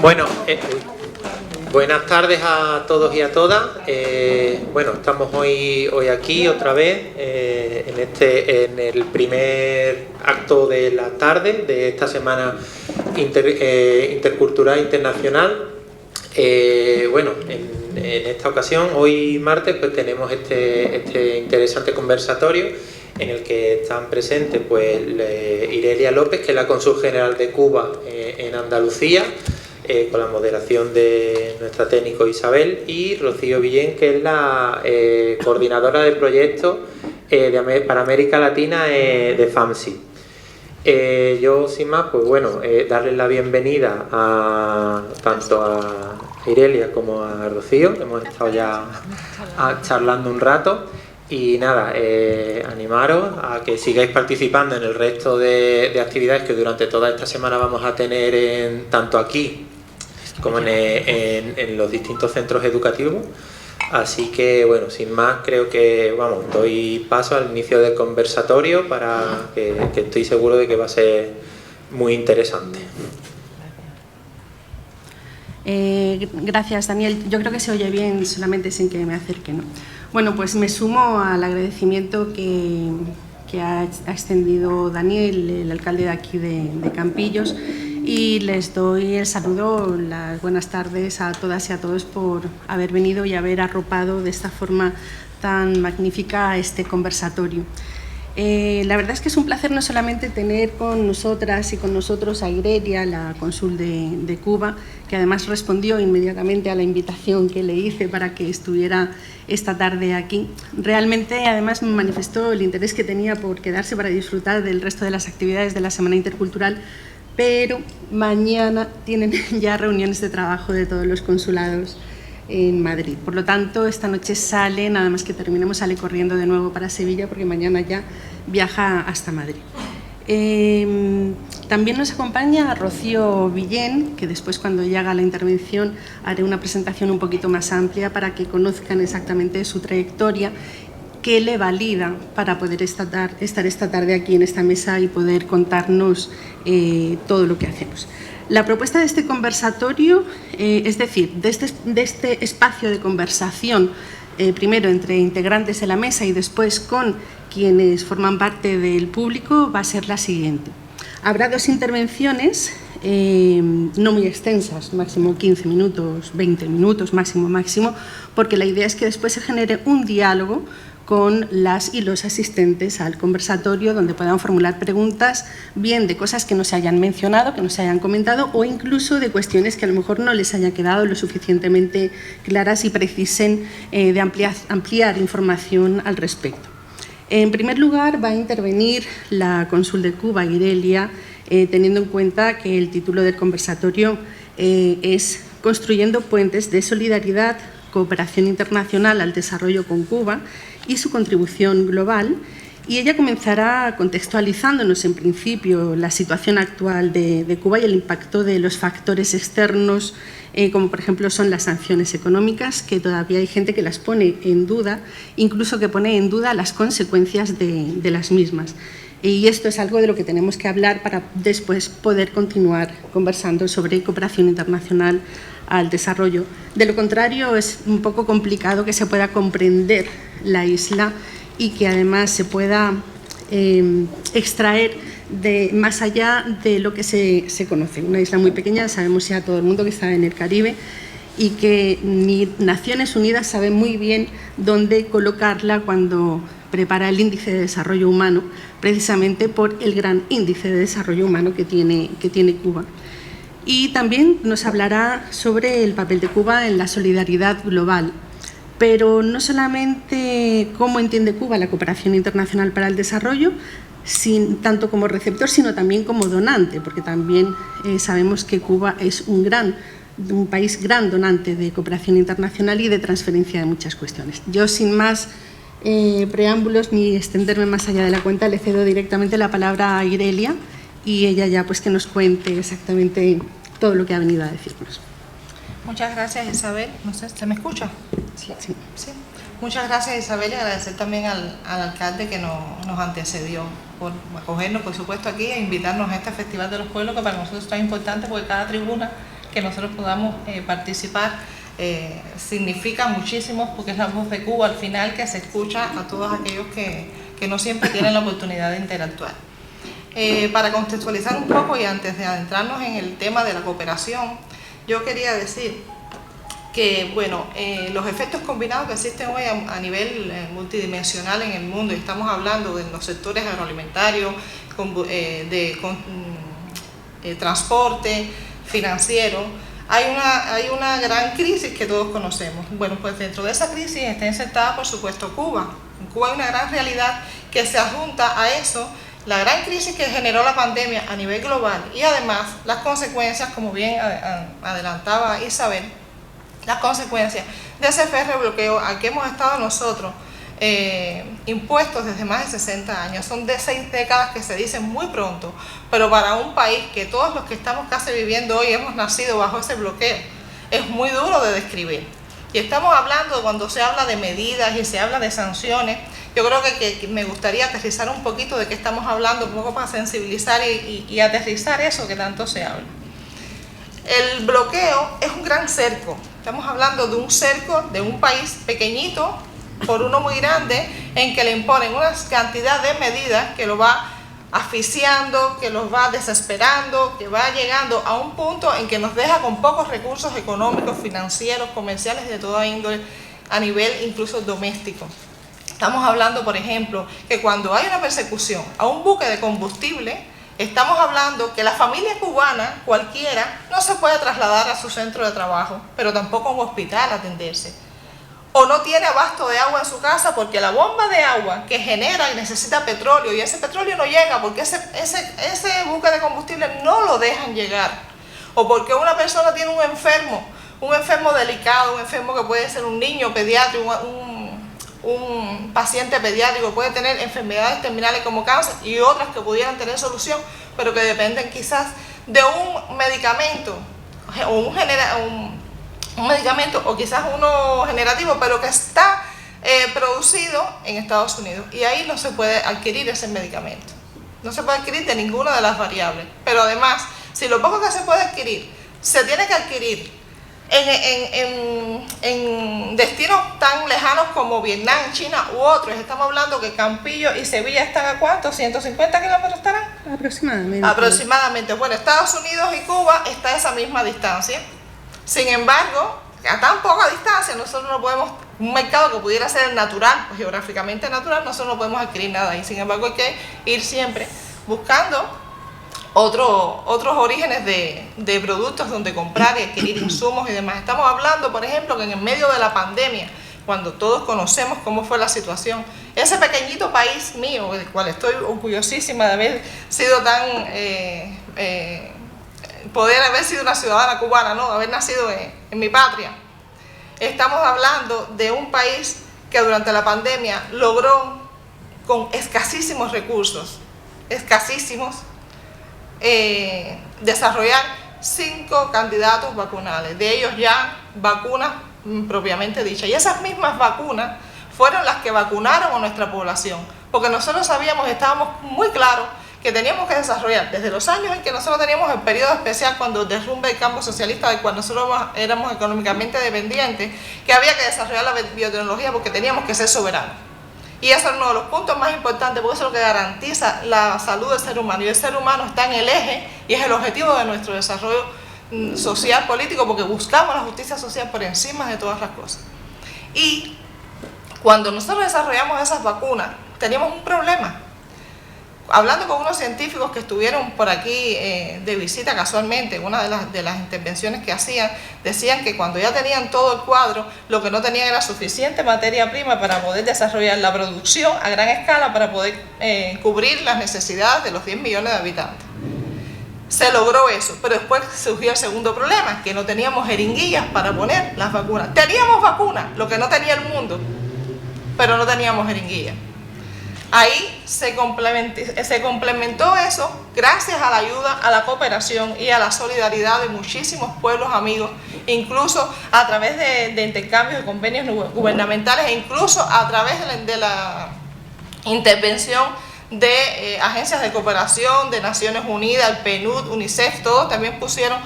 Bueno, buenas tardes a todos y a todas. Bueno, estamos hoy aquí otra vez en el primer acto de la tarde de esta semana intercultural internacional. Bueno, en esta ocasión, hoy martes, pues tenemos este interesante conversatorio en el que están presentes pues Irelia López, que es la cónsul general de Cuba en Andalucía, con la moderación de nuestra técnico Isabel, y Rocío Villén, que es la coordinadora de proyectos para América Latina de FAMSI. Yo, sin más, pues bueno, darles la bienvenida tanto a Irelia como a Rocío. Hemos estado ya charlando un rato. Y nada, animaros a que sigáis participando en el resto de actividades que durante toda esta semana vamos a tener tanto aquí como en los distintos centros educativos. Así que bueno, sin más, creo que doy paso al inicio del conversatorio para que estoy seguro de que va a ser muy interesante. Gracias, Daniel. Yo creo que se oye bien solamente sin que me acerque, ¿no? Bueno, pues me sumo al agradecimiento que ha extendido Daniel, el alcalde de aquí de Campillos, y les doy el saludo, las buenas tardes a todas y a todos por haber venido y haber arropado de esta forma tan magnífica este conversatorio. La verdad es que es un placer no solamente tener con nosotras y con nosotros a Irelia, la cónsul de Cuba, que además respondió inmediatamente a la invitación que le hice para que estuviera esta tarde aquí. Realmente, además, me manifestó el interés que tenía por quedarse para disfrutar del resto de las actividades de la Semana Intercultural, pero mañana tienen ya reuniones de trabajo de todos los consulados en Madrid. Por lo tanto, esta noche sale, nada más que terminemos, sale corriendo de nuevo para Sevilla, porque mañana ya viaja hasta Madrid. También nos acompaña Rocío Villén, que después, cuando ella haga la intervención, haré una presentación un poquito más amplia para que conozcan exactamente su trayectoria, que le valida para poder estar esta tarde aquí en esta mesa y poder contarnos todo lo que hacemos. La propuesta de este conversatorio, es decir, de este espacio de conversación, primero entre integrantes de la mesa y después con quienes forman parte del público, va a ser la siguiente. Habrá dos intervenciones, no muy extensas, máximo 15 minutos, 20 minutos, máximo, porque la idea es que después se genere un diálogo con las y los asistentes al conversatorio, donde puedan formular preguntas, bien de cosas que no se hayan mencionado, que no se hayan comentado, o incluso de cuestiones que a lo mejor no les haya quedado lo suficientemente claras y precisen de ampliar información al respecto. En primer lugar, va a intervenir la cónsul de Cuba, Irelia, teniendo en cuenta que el título del conversatorio es Construyendo puentes de solidaridad, cooperación internacional al desarrollo con Cuba y su contribución global, y ella comenzará contextualizándonos en principio la situación actual de Cuba y el impacto de los factores externos, como por ejemplo son las sanciones económicas, que todavía hay gente que las pone en duda, incluso que pone en duda las consecuencias de las mismas. Y esto es algo de lo que tenemos que hablar para después poder continuar conversando sobre cooperación internacional al desarrollo. De lo contrario, es un poco complicado que se pueda comprender la isla y que además se pueda extraer más allá de lo que se conoce. Una isla muy pequeña, sabemos ya todo el mundo que está en el Caribe, y que ni Naciones Unidas sabe muy bien dónde colocarla cuando prepara el índice de desarrollo humano, precisamente por el gran índice de desarrollo humano que tiene Cuba. Y también nos hablará sobre el papel de Cuba en la solidaridad global, pero no solamente cómo entiende Cuba la cooperación internacional para el desarrollo, tanto como receptor, sino también como donante, porque también sabemos que Cuba es un país gran donante de cooperación internacional y de transferencia de muchas cuestiones. Yo, sin más preámbulos ni extenderme más allá de la cuenta, le cedo directamente la palabra a Irelia y ella ya pues que nos cuente exactamente todo lo que ha venido a decirnos. Muchas gracias, Isabel. No sé, ¿se me escucha? Sí. Muchas gracias, Isabel, y agradecer también al alcalde que nos antecedió por acogernos, por supuesto, aquí e invitarnos a este Festival de los Pueblos, que para nosotros es tan importante, porque cada tribuna que que nosotros podamos participar significa muchísimo, porque es la voz de Cuba al final que se escucha a todos aquellos que no siempre tienen la oportunidad de interactuar. Para contextualizar un poco y antes de adentrarnos en el tema de la cooperación, yo quería decir que bueno, los efectos combinados que existen hoy a nivel multidimensional en el mundo, y estamos hablando de los sectores agroalimentarios, transporte, financiero, hay una gran crisis que todos conocemos. Bueno, pues dentro de esa crisis está insertada, por supuesto, Cuba. En Cuba hay una gran realidad que se adjunta a eso, la gran crisis que generó la pandemia a nivel global y además las consecuencias, como bien adelantaba Isabel, las consecuencias de ese férreo bloqueo al que hemos estado nosotros impuestos desde más de 60 años. Son de 6 décadas que se dicen muy pronto, pero para un país que todos los que estamos casi viviendo hoy hemos nacido bajo ese bloqueo, es muy duro de describir. Y estamos hablando, cuando se habla de medidas y se habla de sanciones, yo creo que me gustaría aterrizar un poquito de qué estamos hablando, un poco para sensibilizar y aterrizar eso que tanto se habla. El bloqueo es un gran cerco. Estamos hablando de un cerco de un país pequeñito por uno muy grande, en que le imponen una cantidad de medidas que lo va asfixiando, que los va desesperando, que va llegando a un punto en que nos deja con pocos recursos económicos, financieros, comerciales de toda índole, a nivel incluso doméstico. Estamos hablando, por ejemplo, que cuando hay una persecución a un buque de combustible, estamos hablando que la familia cubana, cualquiera, no se puede trasladar a su centro de trabajo, pero tampoco a un hospital a atenderse. O no tiene abasto de agua en su casa porque la bomba de agua que genera y necesita petróleo, y ese petróleo no llega porque ese buque de combustible no lo dejan llegar. O porque una persona tiene un enfermo delicado, un enfermo que puede ser un niño pediátrico, un paciente pediátrico, puede tener enfermedades terminales como cáncer y otras que pudieran tener solución, pero que dependen quizás de un medicamento o un medicamento o quizás uno generativo, pero que está producido en Estados Unidos, y ahí no se puede adquirir ese medicamento, no se puede adquirir de ninguna de las variables. Pero además, si lo poco que se puede adquirir se tiene que adquirir en destinos tan lejanos como Vietnam, China u otros, estamos hablando que Campillo y Sevilla están a ¿cuánto? ¿150 kilómetros estarán? Aproximadamente. Bueno, Estados Unidos y Cuba está a esa misma distancia. Sin embargo, a tan poca distancia, nosotros no podemos, un mercado que pudiera ser natural, pues geográficamente natural, nosotros no podemos adquirir nada. Y sin embargo hay que ir siempre buscando otros orígenes de productos donde comprar y adquirir insumos y demás. Estamos hablando, por ejemplo, que en el medio de la pandemia, cuando todos conocemos cómo fue la situación, ese pequeñito país mío, del cual estoy orgullosísima de haber sido poder haber sido una ciudadana cubana, ¿no? Haber nacido en mi patria. Estamos hablando de un país que durante la pandemia logró, con escasísimos recursos, desarrollar 5 candidatos vacunales, de ellos ya vacunas propiamente dichas. Y esas mismas vacunas fueron las que vacunaron a nuestra población, porque nosotros sabíamos, estábamos muy claros que teníamos que desarrollar desde los años en que nosotros teníamos el periodo especial cuando derrumbe el campo socialista, de cuando nosotros éramos económicamente dependientes, que había que desarrollar la biotecnología porque teníamos que ser soberanos. Y eso es uno de los puntos más importantes, porque eso es lo que garantiza la salud del ser humano. Y el ser humano está en el eje y es el objetivo de nuestro desarrollo social, político, porque buscamos la justicia social por encima de todas las cosas. Y cuando nosotros desarrollamos esas vacunas, teníamos un problema. Hablando con unos científicos que estuvieron por aquí de visita casualmente, una de las intervenciones que hacían, decían que cuando ya tenían todo el cuadro, lo que no tenían era suficiente materia prima para poder desarrollar la producción a gran escala para poder cubrir las necesidades de los 10 millones de habitantes. Se logró eso, pero después surgió el segundo problema, que no teníamos jeringuillas para poner las vacunas. Teníamos vacunas, lo que no tenía el mundo, pero no teníamos jeringuillas. Ahí se complementó eso gracias a la ayuda, a la cooperación y a la solidaridad de muchísimos pueblos amigos, incluso a través de intercambios de convenios gubernamentales e incluso a través de la intervención de agencias de cooperación de Naciones Unidas, el PNUD, UNICEF, todos también pusieron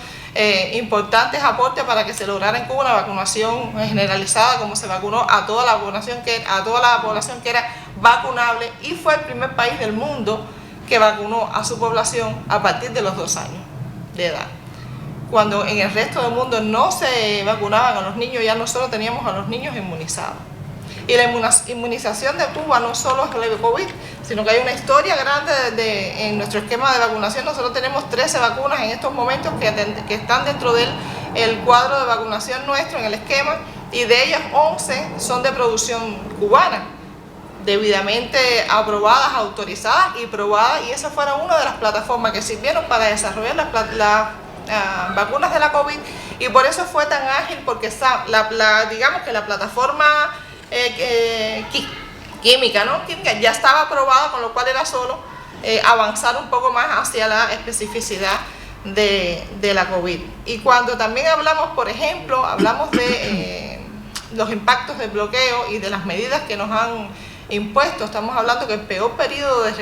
importantes aportes para que se lograra en Cuba una vacunación generalizada, como se vacunó a toda la población que era vacunable, y fue el primer país del mundo que vacunó a su población a partir de los 2 años de edad. Cuando en el resto del mundo no se vacunaban a los niños, ya nosotros teníamos a los niños inmunizados. Y la inmunización de Cuba no solo es el COVID, sino que hay una historia grande en nuestro esquema de vacunación. Nosotros tenemos 13 vacunas en estos momentos que están dentro del cuadro de vacunación nuestro en el esquema, y de ellas 11 son de producción cubana, debidamente aprobadas, autorizadas y probadas, y esa fue una de las plataformas que sirvieron para desarrollar las vacunas de la COVID, y por eso fue tan ágil, porque digamos que la plataforma química ya estaba aprobada, con lo cual era solo avanzar un poco más hacia la especificidad de la COVID. Y cuando también hablamos, por ejemplo, de los impactos del bloqueo y de las medidas que nos han impuesto, estamos hablando que el peor periodo de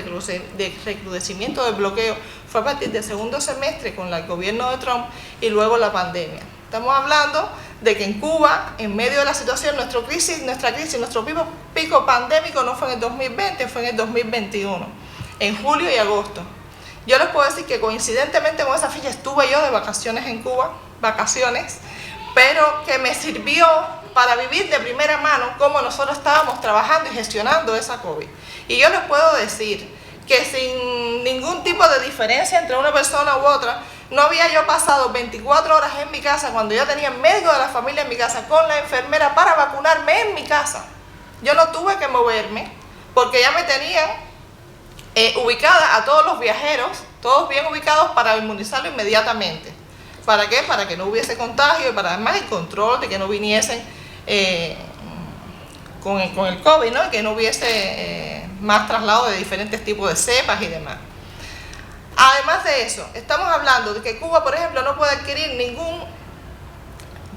recrudecimiento del bloqueo fue a partir del segundo semestre con el gobierno de Trump y luego la pandemia. Estamos hablando de que en Cuba, en medio de la situación, nuestra crisis, nuestro pico pandémico no fue en el 2020, fue en el 2021, en julio y agosto. Yo les puedo decir que coincidentemente con esa fecha estuve yo de vacaciones en Cuba, pero que me sirvió para vivir de primera mano cómo nosotros estábamos trabajando y gestionando esa COVID. Y yo les puedo decir que sin ningún tipo de diferencia entre una persona u otra, no había yo pasado 24 horas en mi casa cuando yo tenía médico de la familia en mi casa con la enfermera para vacunarme en mi casa. Yo no tuve que moverme porque ya me tenían ubicada a todos los viajeros, todos bien ubicados para inmunizarlo inmediatamente. ¿Para qué? Para que no hubiese contagio y para además el control de que no viniesen con el COVID, ¿no? Y que no hubiese más traslado de diferentes tipos de cepas y demás. Además de eso, estamos hablando de que Cuba, por ejemplo, no puede adquirir ningún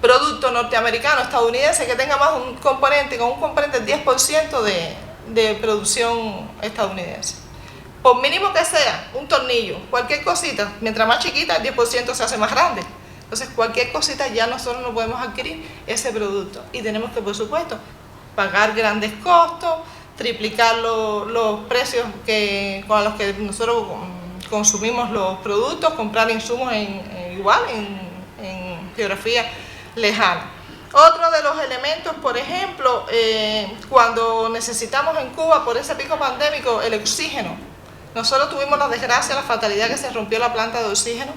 producto norteamericano, estadounidense, que tenga más con un componente del 10% de producción estadounidense. Por mínimo que sea, un tornillo, cualquier cosita, mientras más chiquita, el 10% se hace más grande. Entonces, cualquier cosita ya nosotros no podemos adquirir ese producto. Y tenemos que, por supuesto, pagar grandes costos, triplicar los precios con los que nosotros consumimos los productos, comprar insumos en geografía lejana. Otro de los elementos, por ejemplo, cuando necesitamos en Cuba, por ese pico pandémico, el oxígeno. Nosotros tuvimos la desgracia, la fatalidad que se rompió la planta de oxígeno,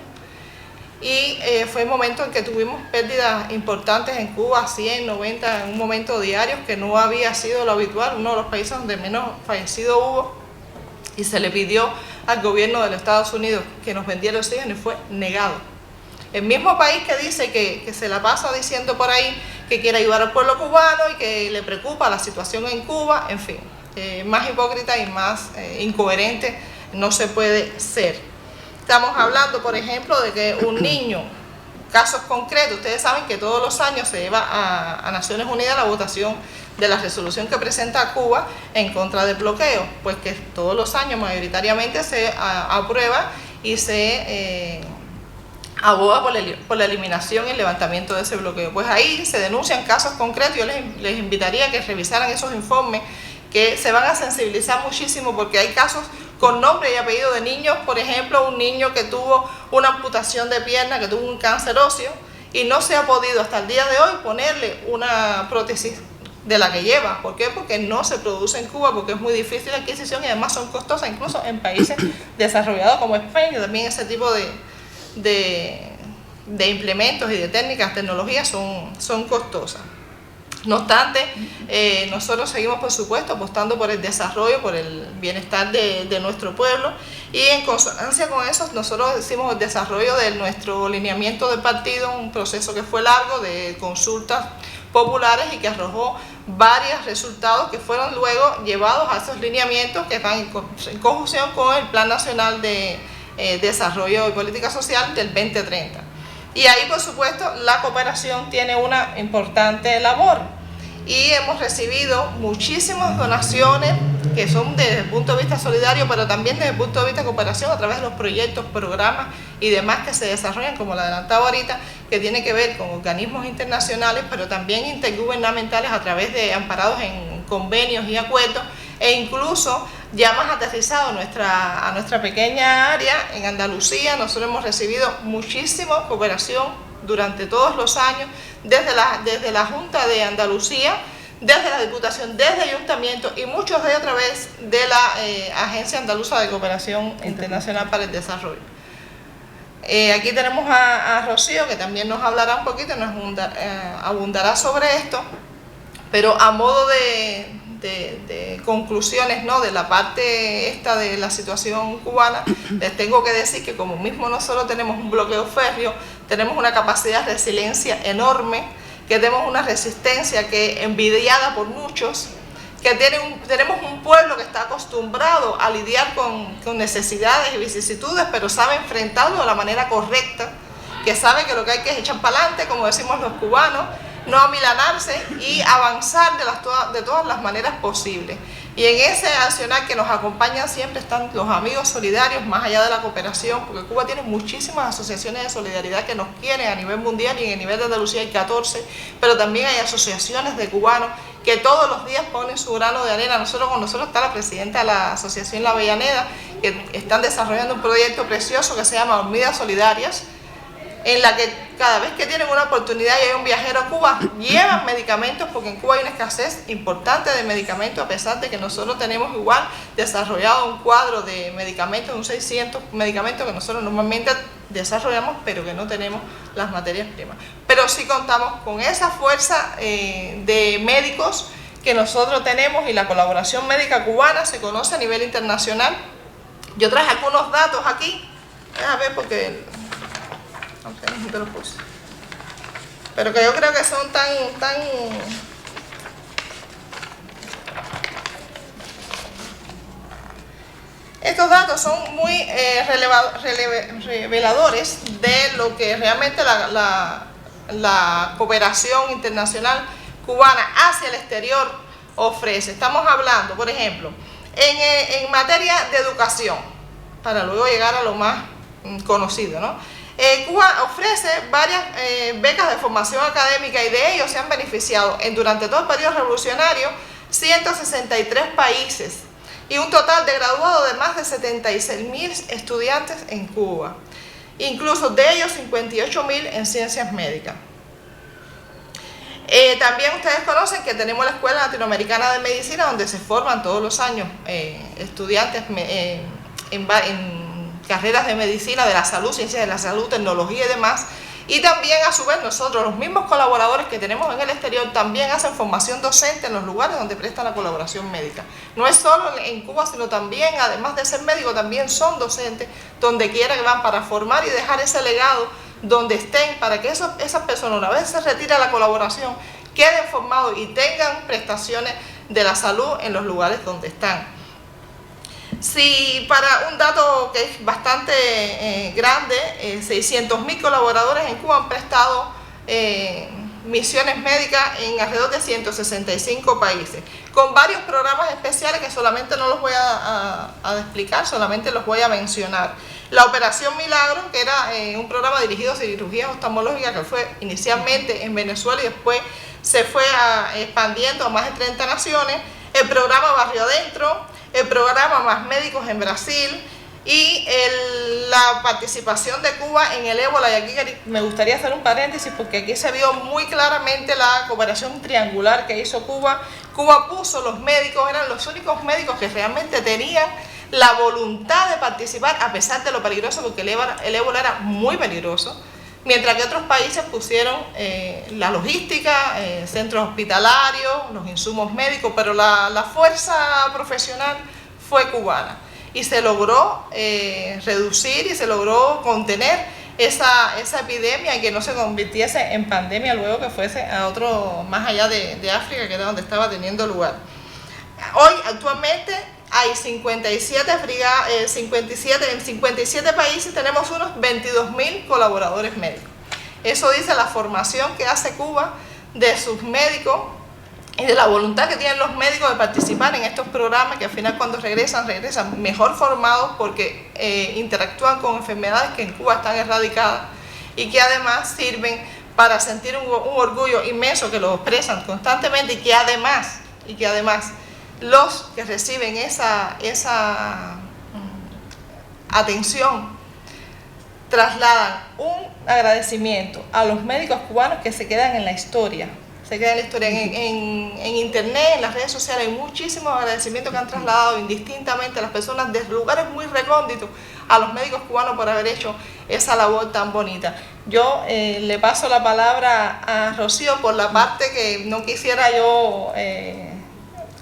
y fue el momento en que tuvimos pérdidas importantes en Cuba, 100, 90 en un momento diarios, que no había sido lo habitual, uno de los países donde menos fallecidos hubo, y se le pidió al gobierno de los Estados Unidos que nos vendiera oxígeno y fue negado. El mismo país que dice que se la pasa diciendo por ahí que quiere ayudar al pueblo cubano y que le preocupa la situación en Cuba, en fin, más hipócrita y más incoherente no se puede ser. Estamos hablando, por ejemplo, de que un niño, casos concretos, ustedes saben que todos los años se lleva a Naciones Unidas la votación de la resolución que presenta Cuba en contra del bloqueo, pues que todos los años mayoritariamente se aprueba y se aboga por la eliminación y el levantamiento de ese bloqueo. Pues ahí se denuncian casos concretos. Yo les invitaría a que revisaran esos informes, que se van a sensibilizar muchísimo, porque hay casos con nombre y apellido de niños, por ejemplo, un niño que tuvo una amputación de pierna, que tuvo un cáncer óseo, y no se ha podido hasta el día de hoy ponerle una prótesis de la que lleva. ¿Por qué? Porque no se produce en Cuba, porque es muy difícil la adquisición y además son costosas, incluso en países desarrollados como España. También ese tipo de implementos y de técnicas, tecnologías son costosas. No obstante, nosotros seguimos, por supuesto, apostando por el desarrollo, por el bienestar de nuestro pueblo, y en consonancia con eso nosotros hicimos el desarrollo de nuestro lineamiento de partido, un proceso que fue largo, de consultas populares, y que arrojó varios resultados que fueron luego llevados a esos lineamientos que están en conjunción con el Plan Nacional de Desarrollo y Política Social del 2030. Y ahí, por supuesto, la cooperación tiene una importante labor, y hemos recibido muchísimas donaciones que son desde el punto de vista solidario, pero también desde el punto de vista de cooperación a través de los proyectos, programas y demás que se desarrollan, como lo adelantaba ahorita, que tiene que ver con organismos internacionales, pero también intergubernamentales a través de amparados en convenios y acuerdos, e incluso ya más aterrizado a nuestra pequeña área en Andalucía. Nosotros hemos recibido muchísima cooperación durante todos los años, desde la Junta de Andalucía, desde la Diputación, desde el Ayuntamiento y muchos de ellos a través de la Agencia Andaluza de Cooperación Internacional para el Desarrollo. Aquí tenemos a Rocío, que también nos hablará un poquito, nos abundará sobre esto, pero a modo de conclusiones, ¿no?, de la parte esta de la situación cubana, les tengo que decir que como mismo no solo tenemos un bloqueo férreo, tenemos una capacidad de resiliencia enorme, que tenemos una resistencia que envidiada por muchos, que tenemos un pueblo que está acostumbrado a lidiar con necesidades y vicisitudes, pero sabe enfrentarlo de la manera correcta, que sabe que lo que hay que es echar para adelante, como decimos los cubanos, no amilanarse y avanzar de todas las maneras posibles. Y en ese accionar que nos acompañan siempre están los amigos solidarios, más allá de la cooperación, porque Cuba tiene muchísimas asociaciones de solidaridad que nos quieren a nivel mundial, y en el nivel de Andalucía hay 14, pero también hay asociaciones de cubanos que todos los días ponen su grano de arena. Con nosotros está la presidenta de la asociación La Avellaneda, que están desarrollando un proyecto precioso que se llama Hormigas Solidarias, en la que cada vez que tienen una oportunidad y hay un viajero a Cuba, llevan medicamentos, porque en Cuba hay una escasez importante de medicamentos, a pesar de que nosotros tenemos igual desarrollado un cuadro de medicamentos, un 600 medicamentos que nosotros normalmente desarrollamos, pero que no tenemos las materias primas. Pero sí contamos con esa fuerza de médicos que nosotros tenemos, y la colaboración médica cubana se conoce a nivel internacional. Yo traje algunos datos aquí, a ver, porque aunque no te lo puse, pero que yo creo que son tan estos datos son muy reveladores de lo que realmente la cooperación internacional cubana hacia el exterior ofrece. Estamos hablando, por ejemplo, en materia de educación, para luego llegar a lo más conocido, ¿no? Cuba ofrece varias becas de formación académica, y de ellos se han beneficiado durante todo el periodo revolucionario 163 países y un total de graduados de más de 76.000 estudiantes en Cuba, incluso de ellos 58.000 en ciencias médicas. También ustedes conocen que tenemos la Escuela Latinoamericana de Medicina, donde se forman todos los años estudiantes en carreras de medicina, de la salud, ciencias de la salud, tecnología y demás. Y también, a su vez, nosotros, los mismos colaboradores que tenemos en el exterior, también hacen formación docente en los lugares donde prestan la colaboración médica. No es solo en Cuba, sino también, además de ser médicos, también son docentes donde quiera que van, para formar y dejar ese legado donde estén, para que esas personas, una vez se retira la colaboración, queden formados y tengan prestaciones de la salud en los lugares donde están. Si para un dato que es bastante grande, 600.000 colaboradores en Cuba han prestado misiones médicas en alrededor de 165 países, con varios programas especiales que solamente no los voy a explicar, solamente los voy a mencionar. La Operación Milagro, que era un programa dirigido a cirugías oftalmológicas, que fue inicialmente en Venezuela y después se fue expandiendo a más de 30 naciones. El programa Barrio Adentro, el programa Más Médicos en Brasil, y la participación de Cuba en el ébola. Y aquí me gustaría hacer un paréntesis, porque aquí se vio muy claramente la cooperación triangular que hizo Cuba. Cuba puso los médicos, eran los únicos médicos que realmente tenían la voluntad de participar, a pesar de lo peligroso, porque el ébola era muy peligroso, mientras que otros países pusieron la logística, centros hospitalarios, los insumos médicos, pero la fuerza profesional fue cubana, y se logró reducir y se logró contener esa epidemia, y que no se convirtiese en pandemia luego, que fuese a otro, más allá de África, que era donde estaba teniendo lugar. Hoy, actualmente, hay 57 en 57 países tenemos unos 22.000 colaboradores médicos. Eso dice la formación que hace Cuba de sus médicos, y de la voluntad que tienen los médicos de participar en estos programas, que al final cuando regresan mejor formados porque interactúan con enfermedades que en Cuba están erradicadas y que además sirven para sentir un orgullo inmenso, que lo expresan constantemente, y que además los que reciben esa atención trasladan un agradecimiento a los médicos cubanos que se quedan en la historia. En internet, en las redes sociales, hay muchísimos agradecimientos que han trasladado indistintamente a las personas de lugares muy recónditos a los médicos cubanos por haber hecho esa labor tan bonita. Yo le paso la palabra a Rocío por la parte que no quisiera yo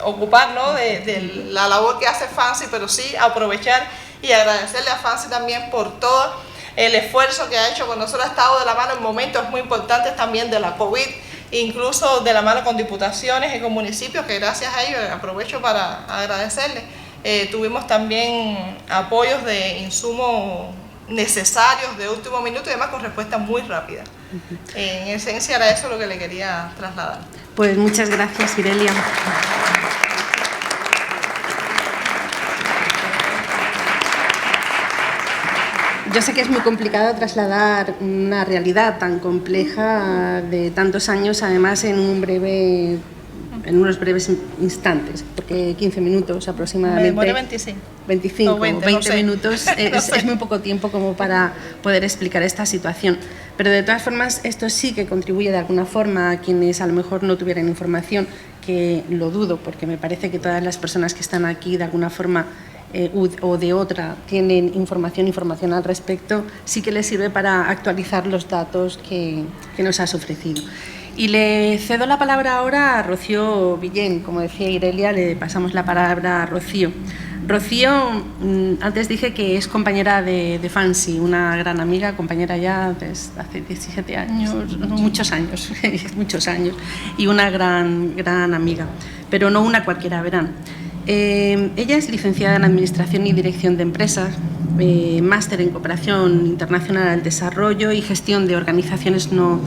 ocupar, ¿no?, de la labor que hace FANCI, pero sí aprovechar y agradecerle a FANCI también por todo el esfuerzo que ha hecho con nosotros. Ha estado de la mano en momentos muy importantes también de la COVID, incluso de la mano con diputaciones y con municipios, que gracias a ellos, aprovecho para agradecerles, tuvimos también apoyos de insumos necesarios de último minuto y además con respuesta muy rápida. En esencia era eso lo que le quería trasladar. Pues muchas gracias, Irelia. Yo sé que es muy complicado trasladar una realidad tan compleja de tantos años, además en unos breves instantes, porque 15 minutos aproximadamente. Me demoré 25. 25 o 20 no sé. minutos es muy poco tiempo como para poder explicar esta situación. Pero de todas formas, esto sí que contribuye de alguna forma a quienes a lo mejor no tuvieran información, que lo dudo, porque me parece que todas las personas que están aquí de alguna forma o de otra tienen información al respecto, sí que les sirve para actualizar los datos que nos has ofrecido. Y le cedo la palabra ahora a Rocío Villén. Como decía Irelia, le pasamos la palabra a Rocío. Rocío, antes dije que es compañera de FANCI, una gran amiga, compañera ya desde hace 17 años, muchos años, y una gran amiga, pero no una cualquiera, verán. Ella es licenciada en Administración y Dirección de Empresas, máster en Cooperación Internacional al Desarrollo y Gestión de Organizaciones no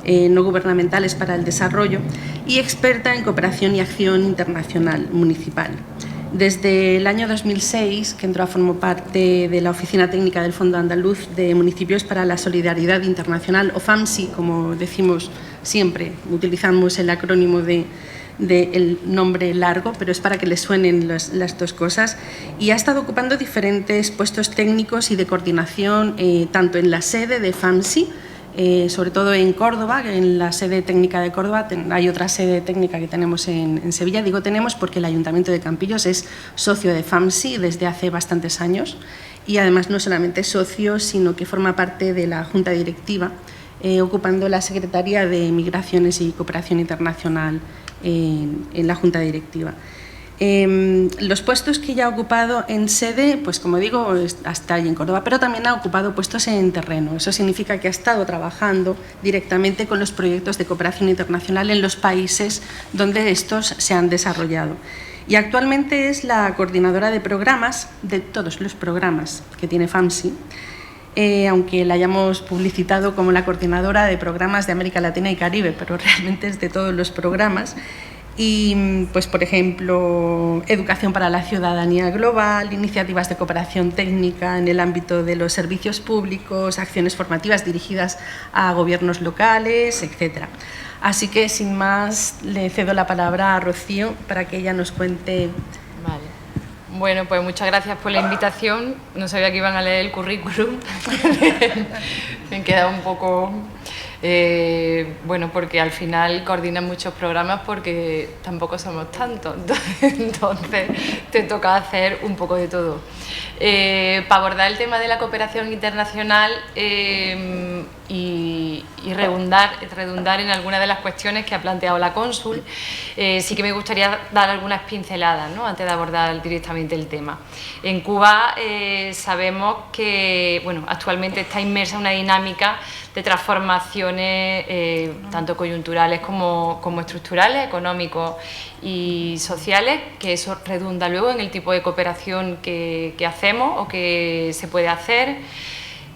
gubernamentales para el desarrollo, y experta en Cooperación y Acción Internacional Municipal. Desde el año 2006, que entró a formar parte de la Oficina Técnica del Fondo Andaluz de Municipios para la Solidaridad Internacional, o FAMSI, como decimos siempre, utilizamos el acrónimo del nombre largo, pero es para que les suenen las dos cosas, y ha estado ocupando diferentes puestos técnicos y de coordinación, tanto en la sede de FAMSI, sobre todo en Córdoba, en la sede técnica de Córdoba. Hay otra sede técnica que tenemos en Sevilla. Digo tenemos porque el Ayuntamiento de Campillos es socio de FAMSI desde hace bastantes años, y además no solamente es socio, sino que forma parte de la Junta Directiva, ocupando la Secretaría de Migraciones y Cooperación Internacional en la Junta Directiva. Los puestos que ya ha ocupado en sede, pues como digo, hasta ahí en Córdoba, pero también ha ocupado puestos en terreno. Eso significa que ha estado trabajando directamente con los proyectos de cooperación internacional en los países donde estos se han desarrollado. Y actualmente es la coordinadora de programas, de todos los programas que tiene FAMSI, aunque la hayamos publicitado como la coordinadora de programas de América Latina y Caribe, pero realmente es de todos los programas. Y, pues, por ejemplo, educación para la ciudadanía global, iniciativas de cooperación técnica en el ámbito de los servicios públicos, acciones formativas dirigidas a gobiernos locales, etc. Así que, sin más, le cedo la palabra a Rocío para que ella nos cuente. Vale. Bueno, pues muchas gracias por la invitación. No sabía que iban a leer el currículum. Me queda un poco... bueno, porque al final coordinan muchos programas porque tampoco somos tantos, entonces te toca hacer un poco de todo. Para abordar el tema de la cooperación internacional y redundar en algunas de las cuestiones que ha planteado la cónsul, sí que me gustaría dar algunas pinceladas, ¿no?, antes de abordar directamente el tema. En Cuba sabemos que, bueno, actualmente está inmersa una dinámica de transformaciones tanto coyunturales como estructurales, económicos y sociales, que eso redunda luego en el tipo de cooperación que hacemos o que se puede hacer.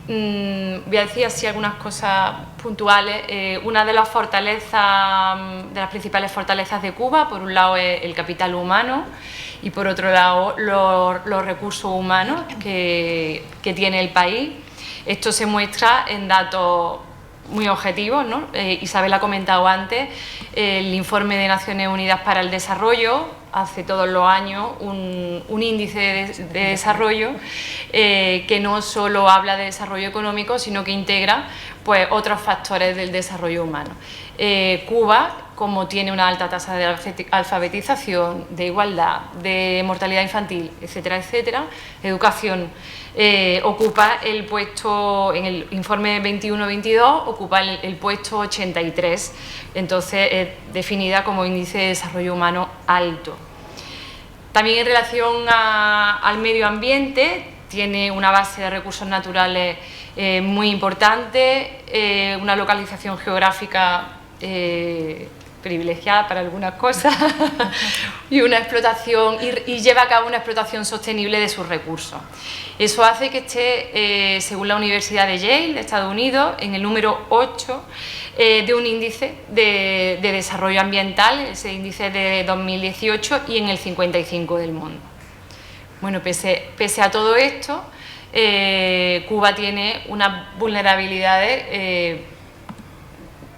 Voy a decir así algunas cosas puntuales. Una de las fortalezas, de las principales fortalezas de Cuba, por un lado es el capital humano y por otro lado los recursos humanos que tiene el país. Esto se muestra en datos muy objetivos, ¿no? Isabel ha comentado antes el informe de Naciones Unidas para el Desarrollo, hace todos los años un índice de desarrollo que no solo habla de desarrollo económico, sino que integra pues, otros factores del desarrollo humano. Cuba, como tiene una alta tasa de alfabetización, de igualdad, de mortalidad infantil, etcétera, etcétera, educación, ocupa el puesto, en el informe 21-22, ocupa el puesto 83, entonces es definida como índice de desarrollo humano alto. También en relación al medio ambiente, tiene una base de recursos naturales muy importante, una localización geográfica privilegiada para algunas cosas y una explotación y lleva a cabo una explotación sostenible de sus recursos. Eso hace que esté, según la Universidad de Yale de Estados Unidos, en el número 8 de un índice de desarrollo ambiental, ese índice de 2018, y en el 55 del mundo. Bueno, pese a todo esto, Cuba tiene unas vulnerabilidades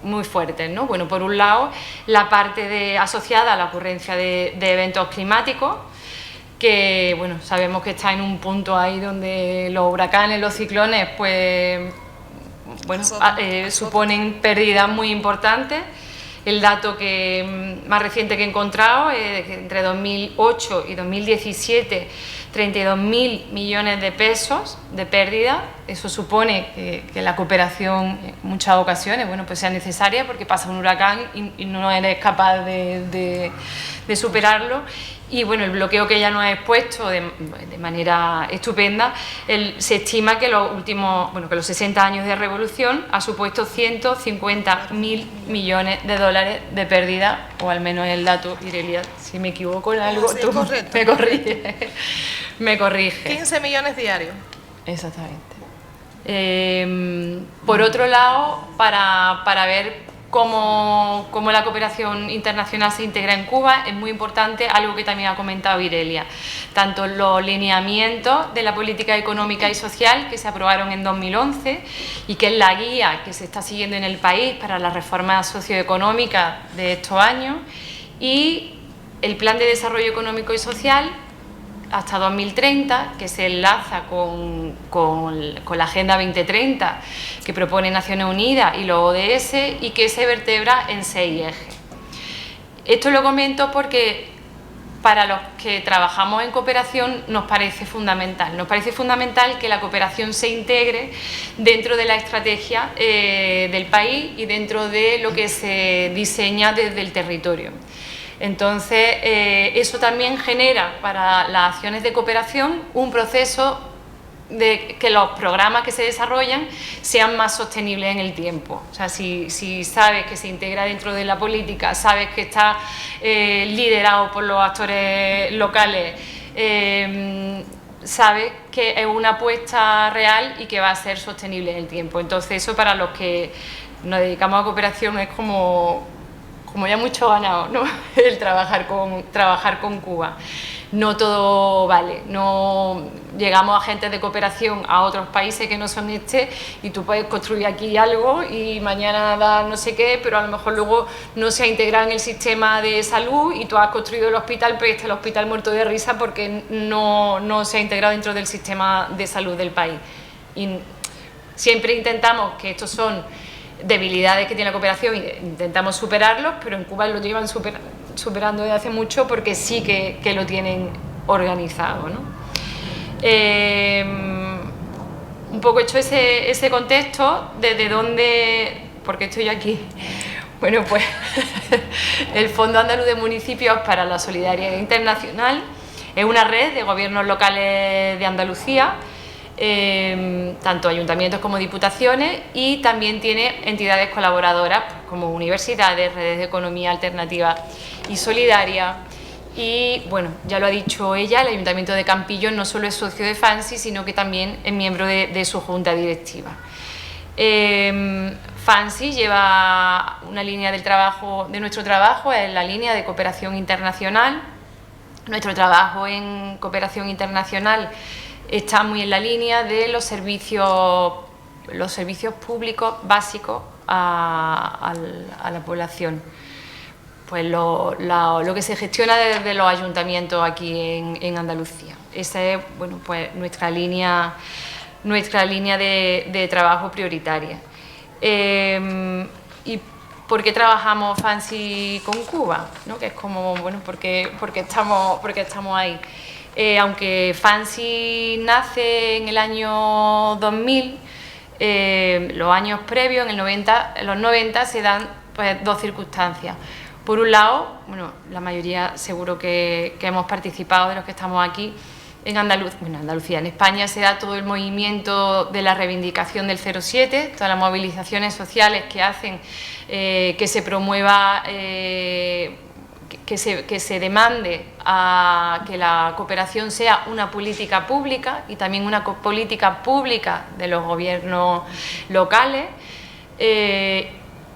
muy fuertes, ¿no? Bueno, por un lado, la parte asociada a la ocurrencia de eventos climáticos, que bueno, sabemos que está en un punto ahí donde los huracanes, los ciclones, pues bueno, suponen pérdidas muy importantes. El dato más reciente que he encontrado es que entre 2008 y 2017, 32.000 millones de pesos de pérdida. Eso supone que la cooperación en muchas ocasiones, bueno, pues sea necesaria porque pasa un huracán y no eres capaz de superarlo. Y bueno, el bloqueo que ella nos ha expuesto de manera estupenda, se estima que que los 60 años de revolución ha supuesto 150.000 millones de dólares de pérdida, o al menos el dato, Irelia, si me equivoco en algo, sí, tú correcto. me corrige. 15 millones diarios. Exactamente. Por otro lado, para ver cómo la cooperación internacional se integra en Cuba, es muy importante algo que también ha comentado Irelia, tanto los lineamientos de la política económica y social que se aprobaron en 2011 y que es la guía que se está siguiendo en el país para las reformas socioeconómicas de estos años, y el Plan de Desarrollo Económico y Social hasta 2030, que se enlaza con la Agenda 2030 que propone Naciones Unidas y los ODS, y que se vertebra en 6 ejes. Esto lo comento porque para los que trabajamos en cooperación nos parece fundamental. Nos parece fundamental que la cooperación se integre dentro de la estrategia del país y dentro de lo que se diseña desde el territorio. Entonces, eso también genera para las acciones de cooperación un proceso de que los programas que se desarrollan sean más sostenibles en el tiempo. O sea, si sabes que se integra dentro de la política, sabes que está liderado por los actores locales, sabes que es una apuesta real y que va a ser sostenible en el tiempo. Entonces, eso para los que nos dedicamos a cooperación es como ya mucho ganado, ¿no? El trabajar con Cuba. No todo vale, no llegamos agentes de cooperación a otros países que no son y tú puedes construir aquí algo y mañana da no sé qué, pero a lo mejor luego no se ha integrado en el sistema de salud y tú has construido el hospital, pero está el hospital muerto de risa porque no se ha integrado dentro del sistema de salud del país. Y siempre intentamos que estos son debilidades que tiene la cooperación e intentamos superarlos, pero en Cuba lo llevan superando desde hace mucho porque sí que lo tienen organizado, ¿no? Un poco hecho ese contexto, desde dónde, porque estoy aquí. Bueno, pues el Fondo Andaluz de Municipios para la Solidaridad Internacional es una red de gobiernos locales de Andalucía, tanto ayuntamientos como diputaciones, y también tiene entidades colaboradoras como universidades, redes de economía alternativa y solidaria, Y bueno, ya lo ha dicho ella, el Ayuntamiento de Campillos no solo es socio de FANSI, sino que también es miembro de su junta directiva. FANSI lleva una línea de nuestro trabajo, es la línea de cooperación internacional. Nuestro trabajo en cooperación internacional está muy en la línea de los servicios públicos básicos a la población. Pues lo que se gestiona desde los ayuntamientos aquí en Andalucía. Esa es, bueno, pues nuestra línea de trabajo prioritaria. ¿Y por qué trabajamos FANSI con Cuba? ¿No? Que es como, bueno, porque estamos ahí. Aunque FANSI nace en el año 2000, los años previos, en los 90, se dan pues, dos circunstancias. Por un lado, bueno, la mayoría seguro que hemos participado de los que estamos aquí, en Andalucía, en España se da todo el movimiento de la reivindicación del 07, todas las movilizaciones sociales que hacen que se promueva, que se demande a que la cooperación sea una política pública y también una política pública de los gobiernos locales.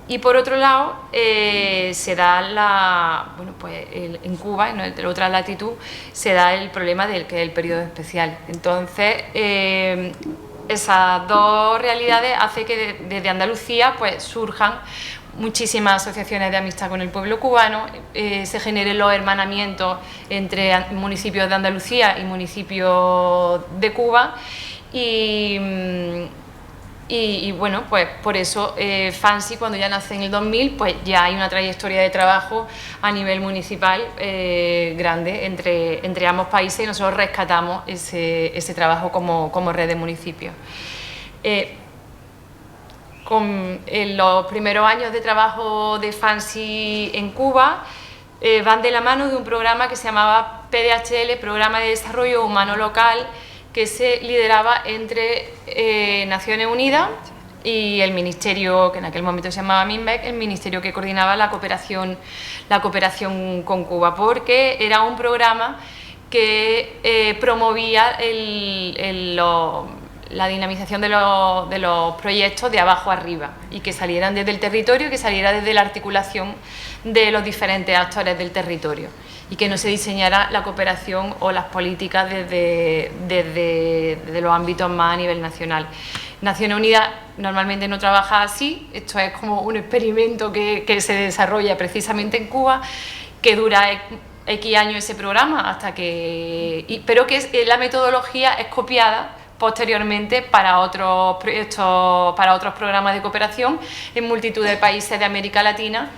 Y por otro lado, se da en Cuba, en otra latitud, se da el problema del periodo especial. Entonces, esas dos realidades hacen que desde Andalucía pues, surjan muchísimas asociaciones de amistad con el pueblo cubano, se generen los hermanamientos entre municipios de Andalucía y municipios de Cuba y bueno, pues por eso FANSI, cuando ya nace en el 2000, pues ya hay una trayectoria de trabajo a nivel municipal grande entre ambos países y nosotros rescatamos ese trabajo como red de municipios. En los primeros años de trabajo de FANSI en Cuba van de la mano de un programa que se llamaba PDHL, Programa de Desarrollo Humano Local, que se lideraba entre Naciones Unidas y el ministerio, que en aquel momento se llamaba MINVEC, el ministerio que coordinaba la cooperación con Cuba, porque era un programa que promovía la dinamización de los proyectos de abajo arriba y que salieran desde el territorio, que saliera desde la articulación de los diferentes actores del territorio y que no se diseñara la cooperación o las políticas desde los ámbitos más a nivel nacional. Naciones Unidas normalmente no trabaja así, esto es como un experimento que se desarrolla precisamente en Cuba, que dura X años ese programa, pero que la metodología es copiada posteriormente para otros proyectos, para otros programas de cooperación en multitud de países de América Latina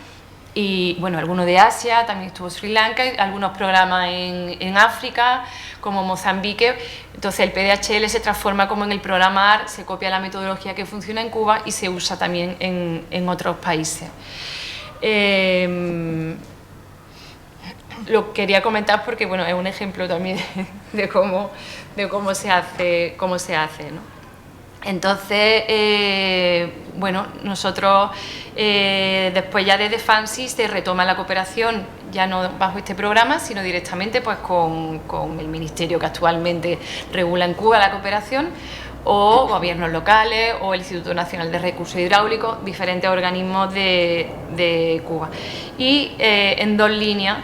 y bueno, algunos de Asia, también estuvo Sri Lanka, algunos programas en África, como Mozambique. Entonces el PDHL se transforma como en el programa AR, se copia la metodología que funciona en Cuba y se usa también en otros países. Lo quería comentar porque bueno, es un ejemplo también de cómo se hace, ¿no? Entonces, bueno, nosotros después ya desde FANSI se retoma la cooperación, ya no bajo este programa, sino directamente pues con el ministerio que actualmente regula en Cuba la cooperación, o gobiernos locales, o el Instituto Nacional de Recursos Hidráulicos, diferentes organismos de Cuba. Y en dos líneas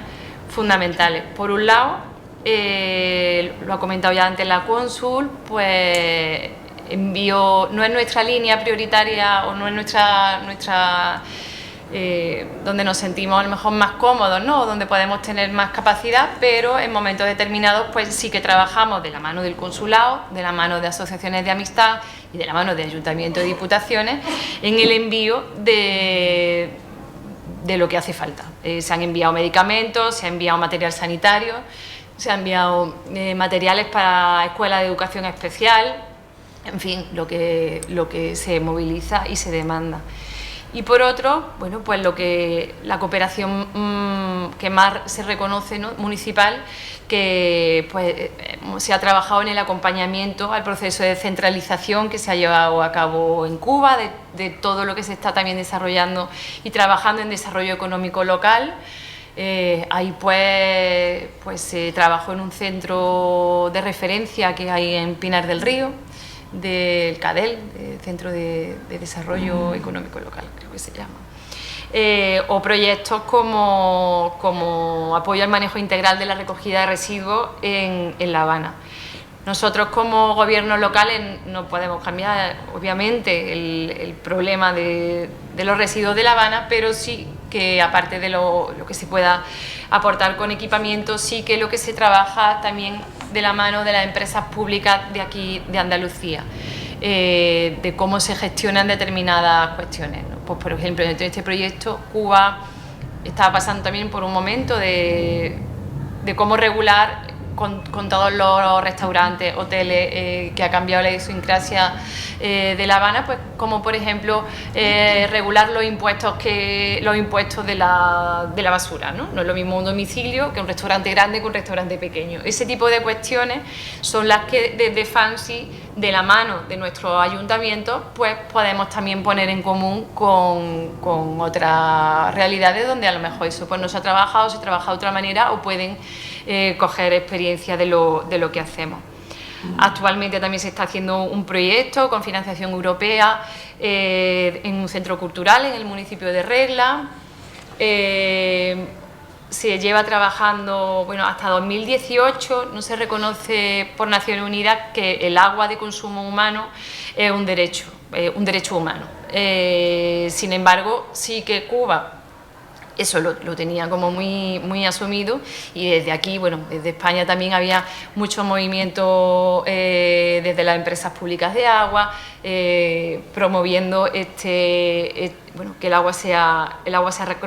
fundamentales. Por un lado, lo ha comentado ya antes la cónsul, pues no es nuestra línea prioritaria o no es nuestra donde nos sentimos a lo mejor más cómodos, ¿no? Donde podemos tener más capacidad, pero en momentos determinados pues sí que trabajamos de la mano del consulado, de la mano de asociaciones de amistad y de la mano de ayuntamientos y diputaciones en el envío de lo que hace falta. Se han enviado medicamentos, se ha enviado material sanitario, se han enviado materiales para escuelas de educación especial, en fin, lo que se moviliza y se demanda. Y por otro, bueno, pues la cooperación que más se reconoce, ¿no?, municipal, que pues se ha trabajado en el acompañamiento al proceso de descentralización que se ha llevado a cabo en Cuba, de todo lo que se está también desarrollando y trabajando en desarrollo económico local, Ahí pues se trabajó en un centro de referencia que hay en Pinar del Río, del CADEL, Centro de Desarrollo Económico Local, creo que se llama. O proyectos como apoyo al manejo integral de la recogida de residuos en La Habana. Nosotros como gobiernos locales no podemos cambiar, obviamente, el problema de los residuos de La Habana, pero sí que aparte de lo que se pueda aportar con equipamiento, sí que lo que se trabaja también de la mano de las empresas públicas de aquí, de Andalucía, de cómo se gestionan determinadas cuestiones, ¿no? Pues, por ejemplo, en este proyecto Cuba estaba pasando también por un momento de cómo regular con todos los restaurantes, hoteles, que ha cambiado la idiosincrasia de La Habana, pues como por ejemplo regular los impuestos de la basura, ¿no? No es lo mismo un domicilio que un restaurante grande que un restaurante pequeño. Ese tipo de cuestiones son las que desde FANSI, de la mano de nuestros ayuntamientos, pues podemos también poner en común con otras realidades donde a lo mejor eso pues no se ha trabajado, se trabaja de otra manera o pueden coger experiencia de lo que hacemos. Actualmente también se está haciendo un proyecto con financiación europea en un centro cultural en el municipio de Regla. Se lleva trabajando, bueno, hasta 2018 no se reconoce por Naciones Unidas que el agua de consumo humano es un derecho humano. Sin embargo, sí que Cuba eso lo tenía como muy asumido, y desde aquí, bueno, desde España también había mucho movimiento desde las empresas públicas de agua, promoviendo bueno, que el agua sea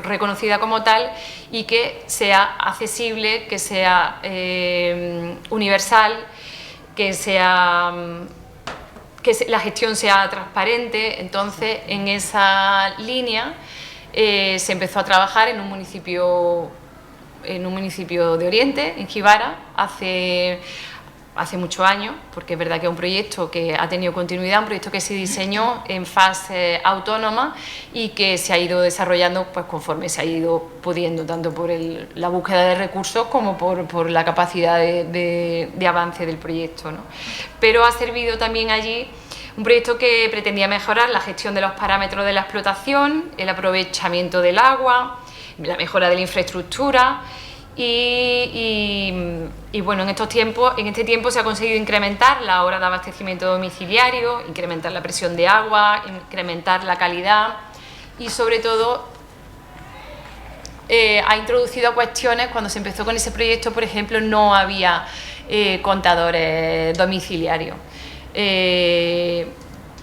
reconocida como tal y que sea accesible, que sea universal, que la gestión sea transparente. Entonces, en esa línea se empezó a trabajar en un municipio de Oriente, en Jibara, hace muchos años, porque es verdad que es un proyecto que ha tenido continuidad, un proyecto que se diseñó en fase autónoma y que se ha ido desarrollando pues conforme se ha ido pudiendo, tanto por la búsqueda de recursos como por la capacidad de avance del proyecto, ¿no? Pero ha servido también allí un proyecto que pretendía mejorar la gestión de los parámetros de la explotación, el aprovechamiento del agua, la mejora de la infraestructura y bueno, en este tiempo se ha conseguido incrementar la hora de abastecimiento domiciliario, incrementar la presión de agua, incrementar la calidad y sobre todo ha introducido cuestiones. Cuando se empezó con ese proyecto, por ejemplo, no había contadores domiciliarios.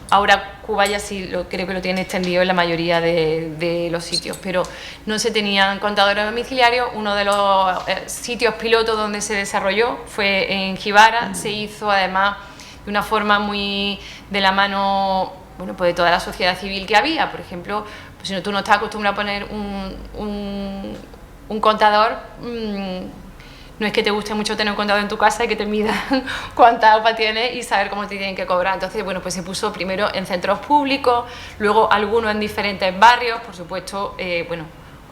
Ahora Cuba ya sí creo que lo tiene extendido en la mayoría de los sitios, pero no se tenían contadores domiciliarios. Uno de los sitios pilotos donde se desarrolló fue en Jibara. Se hizo además de una forma muy de la mano, bueno, pues de toda la sociedad civil que había. Por ejemplo, pues si tú no estás acostumbrado a poner un contador, no es que te guste mucho tener un contador en tu casa y que te midan cuánta agua tienes y saber cómo te tienen que cobrar. Entonces, bueno, pues se puso primero en centros públicos, luego algunos en diferentes barrios. Por supuesto, bueno,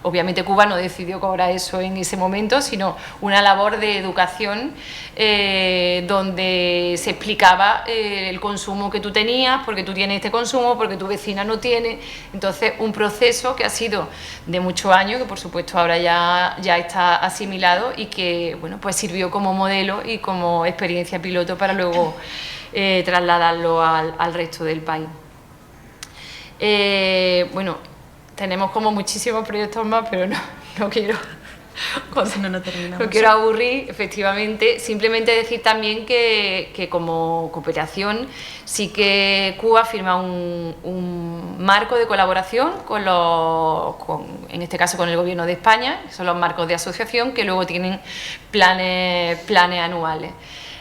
obviamente Cuba no decidió cobrar eso en ese momento, sino una labor de educación donde se explicaba el consumo que tú tenías, porque tú tienes este consumo, porque tu vecina no tiene. Entonces, un proceso que ha sido de muchos años, que por supuesto ahora ya está asimilado y que, bueno, pues sirvió como modelo y como experiencia piloto para luego trasladarlo al resto del país. Bueno, tenemos como muchísimos proyectos más, pero no quiero no quiero aburrir, efectivamente. Simplemente decir también que como cooperación sí que Cuba firma un marco de colaboración en este caso con el Gobierno de España, que son los marcos de asociación que luego tienen planes anuales.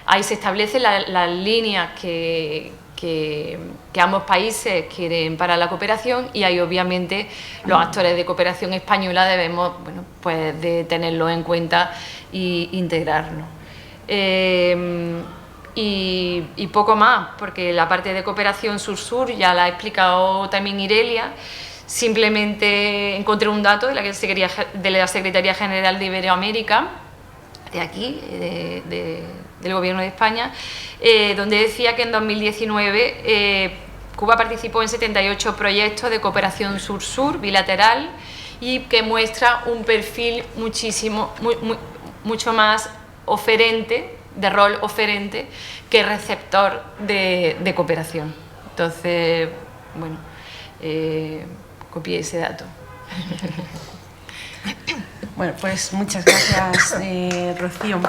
Ahí se establecen las líneas que ambos países quieren para la cooperación, y ahí obviamente los actores de cooperación española debemos, bueno, pues de tenerlo en cuenta e integrarnos. Y poco más, porque la parte de cooperación sur-sur ya la ha explicado también Irelia. Simplemente encontré un dato de la Secretaría General de Iberoamérica, de aquí, del Gobierno de España, donde decía que en 2019 Cuba participó en 78 proyectos de cooperación sur-sur bilateral y que muestra un perfil mucho más oferente, de rol oferente, que receptor de cooperación. Entonces, bueno, copié ese dato. Bueno, pues muchas gracias, Rocío.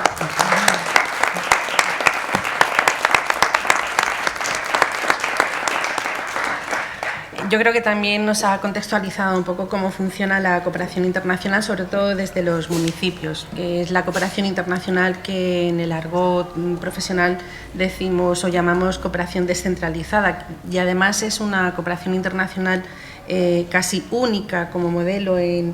Yo creo que también nos ha contextualizado un poco cómo funciona la cooperación internacional, sobre todo desde los municipios, que es la cooperación internacional que en el argot profesional decimos o llamamos cooperación descentralizada, y además es una cooperación internacional casi única como modelo en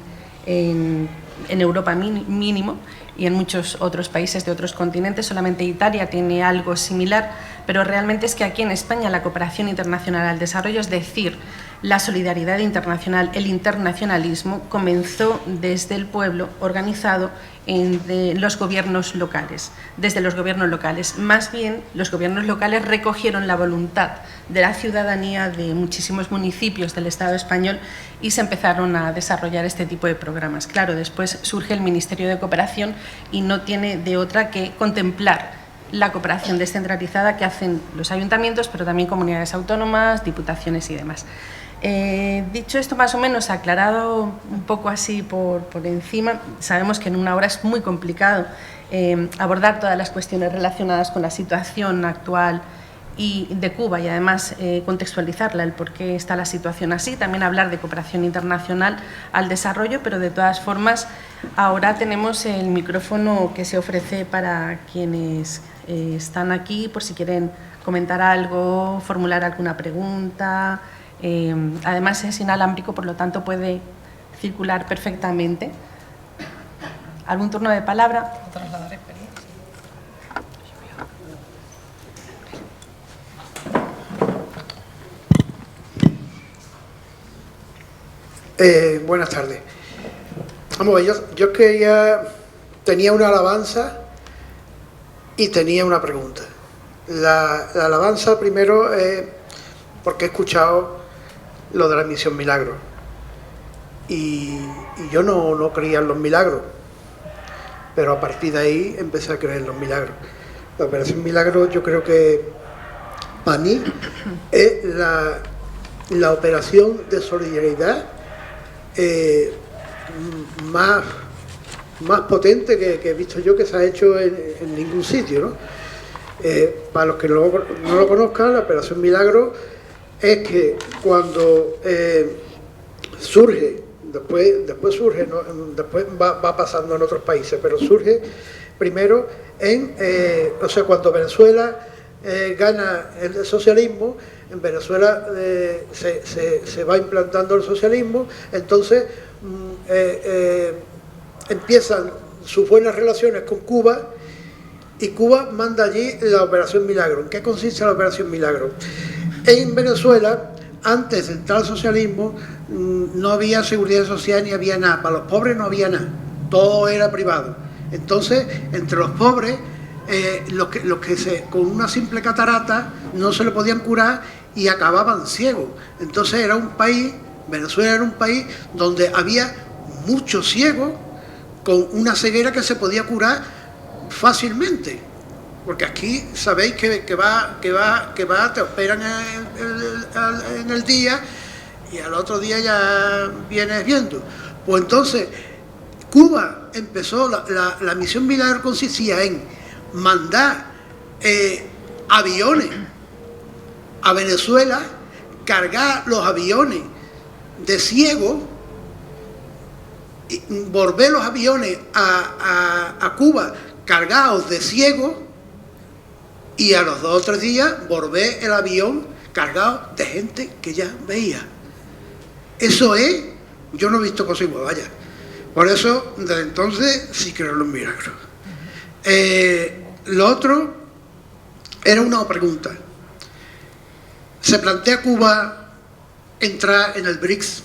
Europa mínimo, y en muchos otros países de otros continentes. Solamente Italia tiene algo similar, pero realmente es que aquí en España la cooperación internacional al desarrollo, es decir, la solidaridad internacional, el internacionalismo, comenzó desde el pueblo, organizado en los gobiernos locales, desde los gobiernos locales. Más bien, los gobiernos locales recogieron la voluntad de la ciudadanía de muchísimos municipios del Estado español y se empezaron a desarrollar este tipo de programas. Claro, después surge el Ministerio de Cooperación y no tiene de otra que contemplar la cooperación descentralizada que hacen los ayuntamientos, pero también comunidades autónomas, diputaciones y demás. Dicho esto, más o menos aclarado un poco así por encima, sabemos que en una hora es muy complicado abordar todas las cuestiones relacionadas con la situación actual y de Cuba, y además contextualizarla, el por qué está la situación así, también hablar de cooperación internacional al desarrollo, pero de todas formas ahora tenemos el micrófono que se ofrece para quienes están aquí, por si quieren comentar algo, formular alguna pregunta. Además es inalámbrico, por lo tanto puede circular perfectamente. ¿Algún turno de palabra? Trasladar experiencia. Buenas tardes. Vamos a ver, yo tenía una alabanza y tenía una pregunta. La alabanza primero porque he escuchado lo de la misión Milagro y yo no creía en los milagros, pero a partir de ahí empecé a creer en los milagros. La operación Milagro, yo creo que para mí es la operación de solidaridad más potente que he visto yo, que se ha hecho en ningún sitio, ¿no? Para los que no lo conozcan, la operación Milagro es que cuando surge, después surge, ¿no? Después va pasando en otros países, pero surge primero cuando Venezuela gana el socialismo, en Venezuela se va implantando el socialismo, entonces empiezan sus buenas relaciones con Cuba y Cuba manda allí la Operación Milagro. ¿En qué consiste la Operación Milagro? En Venezuela, antes de entrar al socialismo, no había seguridad social ni había nada. Para los pobres no había nada, todo era privado. Entonces, entre los pobres, los que con una simple catarata no se le podían curar y acababan ciegos. Entonces Venezuela era un país donde había muchos ciegos con una ceguera que se podía curar fácilmente. Porque aquí sabéis que te operan en el día y al otro día ya vienes viendo. Pues entonces, Cuba empezó, la misión Milagro consistía en mandar aviones a Venezuela, cargar los aviones de ciegos, y volver los aviones a Cuba cargados de ciegos, y a los 2 o 3 días volver el avión cargado de gente que ya veía. Eso es, yo no he visto cosa igual, vaya. Por eso, desde entonces, sí creo en los milagros. Lo otro era una pregunta. ¿Se plantea Cuba entrar en el BRICS?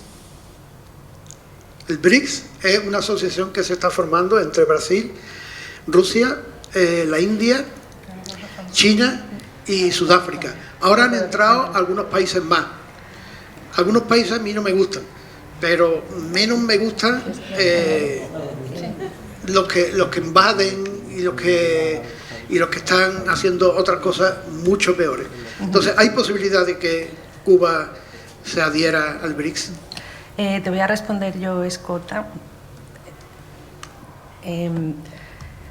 El BRICS es una asociación que se está formando entre Brasil, Rusia, la India, China y Sudáfrica. Ahora han entrado algunos países más. Algunos países a mí no me gustan, pero menos me gustan los que invaden y los que están haciendo otras cosas mucho peores. Entonces, ¿hay posibilidad de que Cuba se adhiera al BRICS? Te voy a responder yo, Escota.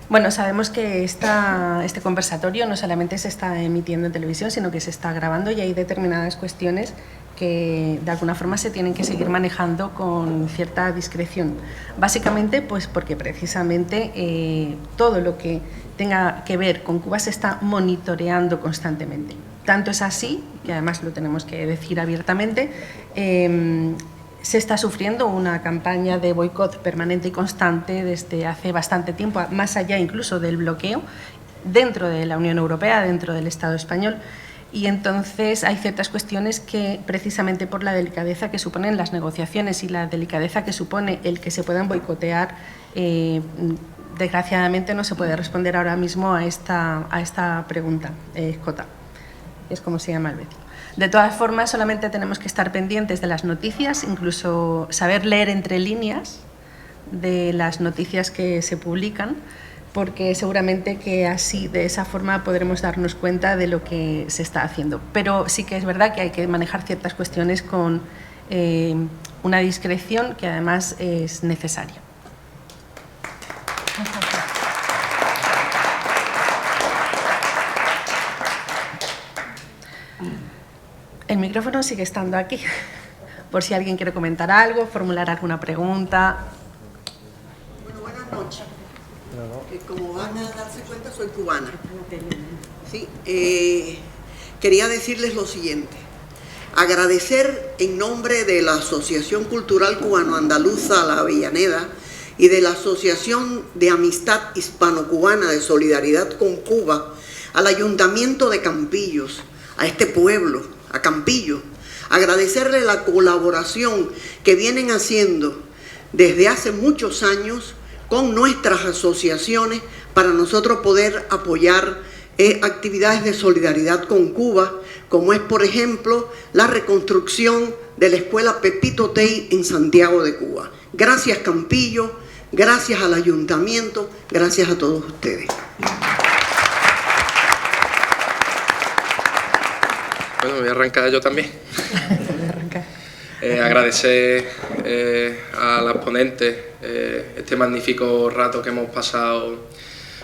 Bueno, sabemos que este conversatorio no solamente se está emitiendo en televisión, sino que se está grabando y hay determinadas cuestiones que de alguna forma se tienen que seguir manejando con cierta discreción. Básicamente, pues porque precisamente todo lo que tenga que ver con Cuba se está monitoreando constantemente. Tanto es así, que además lo tenemos que decir abiertamente, se está sufriendo una campaña de boicot permanente y constante desde hace bastante tiempo, más allá incluso del bloqueo, dentro de la Unión Europea, dentro del Estado español. Y entonces hay ciertas cuestiones que, precisamente por la delicadeza que suponen las negociaciones y la delicadeza que supone el que se puedan boicotear, desgraciadamente no se puede responder ahora mismo a esta pregunta, Escota. Es como se llama el vecino. De todas formas, solamente tenemos que estar pendientes de las noticias, incluso saber leer entre líneas de las noticias que se publican, porque seguramente que así, de esa forma, podremos darnos cuenta de lo que se está haciendo. Pero sí que es verdad que hay que manejar ciertas cuestiones con una discreción que además es necesaria. El micrófono sigue estando aquí, por si alguien quiere comentar algo, formular alguna pregunta. Bueno, buenas noches. Como van a darse cuenta, soy cubana. Sí, quería decirles lo siguiente. Agradecer en nombre de la Asociación Cultural Cubano-Andaluza La Avellaneda y de la Asociación de Amistad Hispano-Cubana de Solidaridad con Cuba al Ayuntamiento de Campillos, a este pueblo, a Campillo, agradecerle la colaboración que vienen haciendo desde hace muchos años con nuestras asociaciones para nosotros poder apoyar actividades de solidaridad con Cuba, como es, por ejemplo, la reconstrucción de la escuela Pepito Tey en Santiago de Cuba. Gracias, Campillo, gracias al Ayuntamiento, gracias a todos ustedes. Bueno, voy a arrancar yo también. Agradecer a las ponentes este magnífico rato que hemos pasado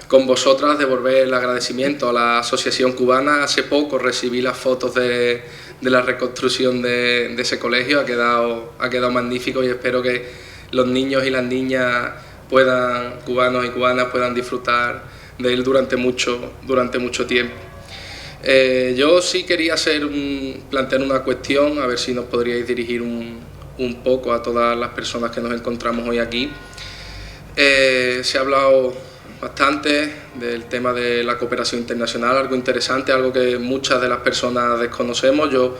con vosotras, devolver el agradecimiento a la Asociación Cubana. Hace poco recibí las fotos de la reconstrucción de ese colegio, ha quedado magnífico y espero que los niños y las niñas cubanos y cubanas puedan disfrutar de él durante mucho tiempo. Yo sí quería plantear una cuestión, a ver si nos podríais dirigir un poco a todas las personas que nos encontramos hoy aquí. Se ha hablado bastante del tema de la cooperación internacional, algo interesante, algo que muchas de las personas desconocemos. Yo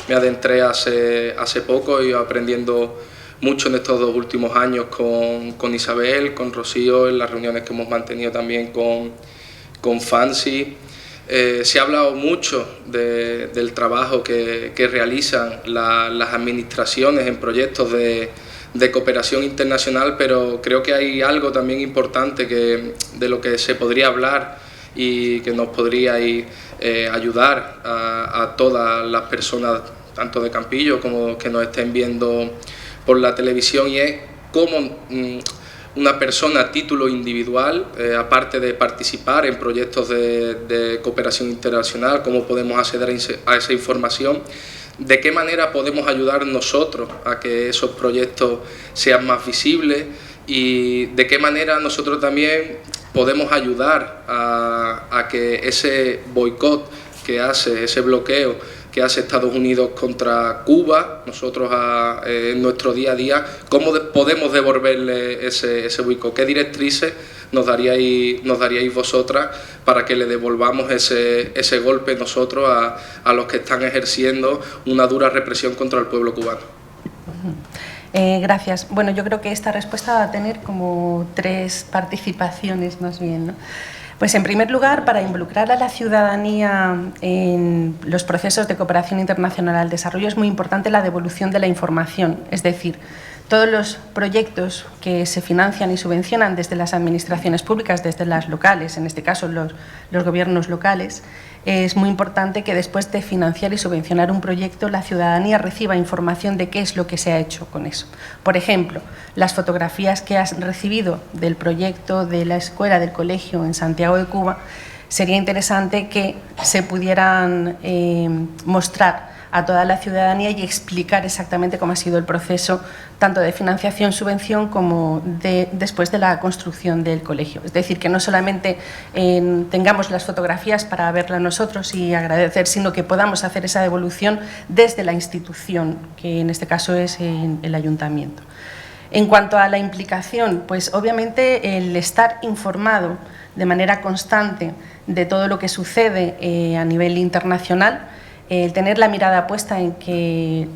me adentré hace poco y aprendiendo mucho en estos 2 últimos años con Isabel, con Rocío, en las reuniones que hemos mantenido también con Fancy. Se ha hablado mucho del trabajo que realizan las administraciones en proyectos de cooperación internacional, pero creo que hay algo también importante de lo que se podría hablar y que nos podría ayudar a todas las personas, tanto de Campillo como que nos estén viendo por la televisión, y es cómo una persona a título individual, aparte de participar en proyectos de cooperación internacional, cómo podemos acceder a esa información, de qué manera podemos ayudar nosotros a que esos proyectos sean más visibles y de qué manera nosotros también podemos ayudar a que ese boicot que hace, ese bloqueo que hace Estados Unidos contra Cuba, nosotros en nuestro día a día, ¿cómo podemos devolverle ese boicot? ¿Qué directrices nos daríais vosotras para que le devolvamos ese golpe nosotros a los que están ejerciendo una dura represión contra el pueblo cubano? Gracias. Bueno, yo creo que esta respuesta va a tener como 3 participaciones más bien, ¿no? Pues en primer lugar, para involucrar a la ciudadanía en los procesos de cooperación internacional al desarrollo es muy importante la devolución de la información, es decir, todos los proyectos que se financian y subvencionan desde las administraciones públicas, desde las locales, en este caso los gobiernos locales, es muy importante que después de financiar y subvencionar un proyecto, la ciudadanía reciba información de qué es lo que se ha hecho con eso. Por ejemplo, las fotografías que has recibido del proyecto de la escuela, del colegio en Santiago de Cuba, sería interesante que se pudieran mostrar a toda la ciudadanía y explicar exactamente cómo ha sido el proceso tanto de financiación, subvención como después de la construcción del colegio. Es decir, que no solamente tengamos las fotografías para verlas nosotros y agradecer, sino que podamos hacer esa devolución desde la institución, que en este caso es el ayuntamiento. En cuanto a la implicación, pues obviamente el estar informado de manera constante de todo lo que sucede a nivel internacional, el tener la mirada puesta en que,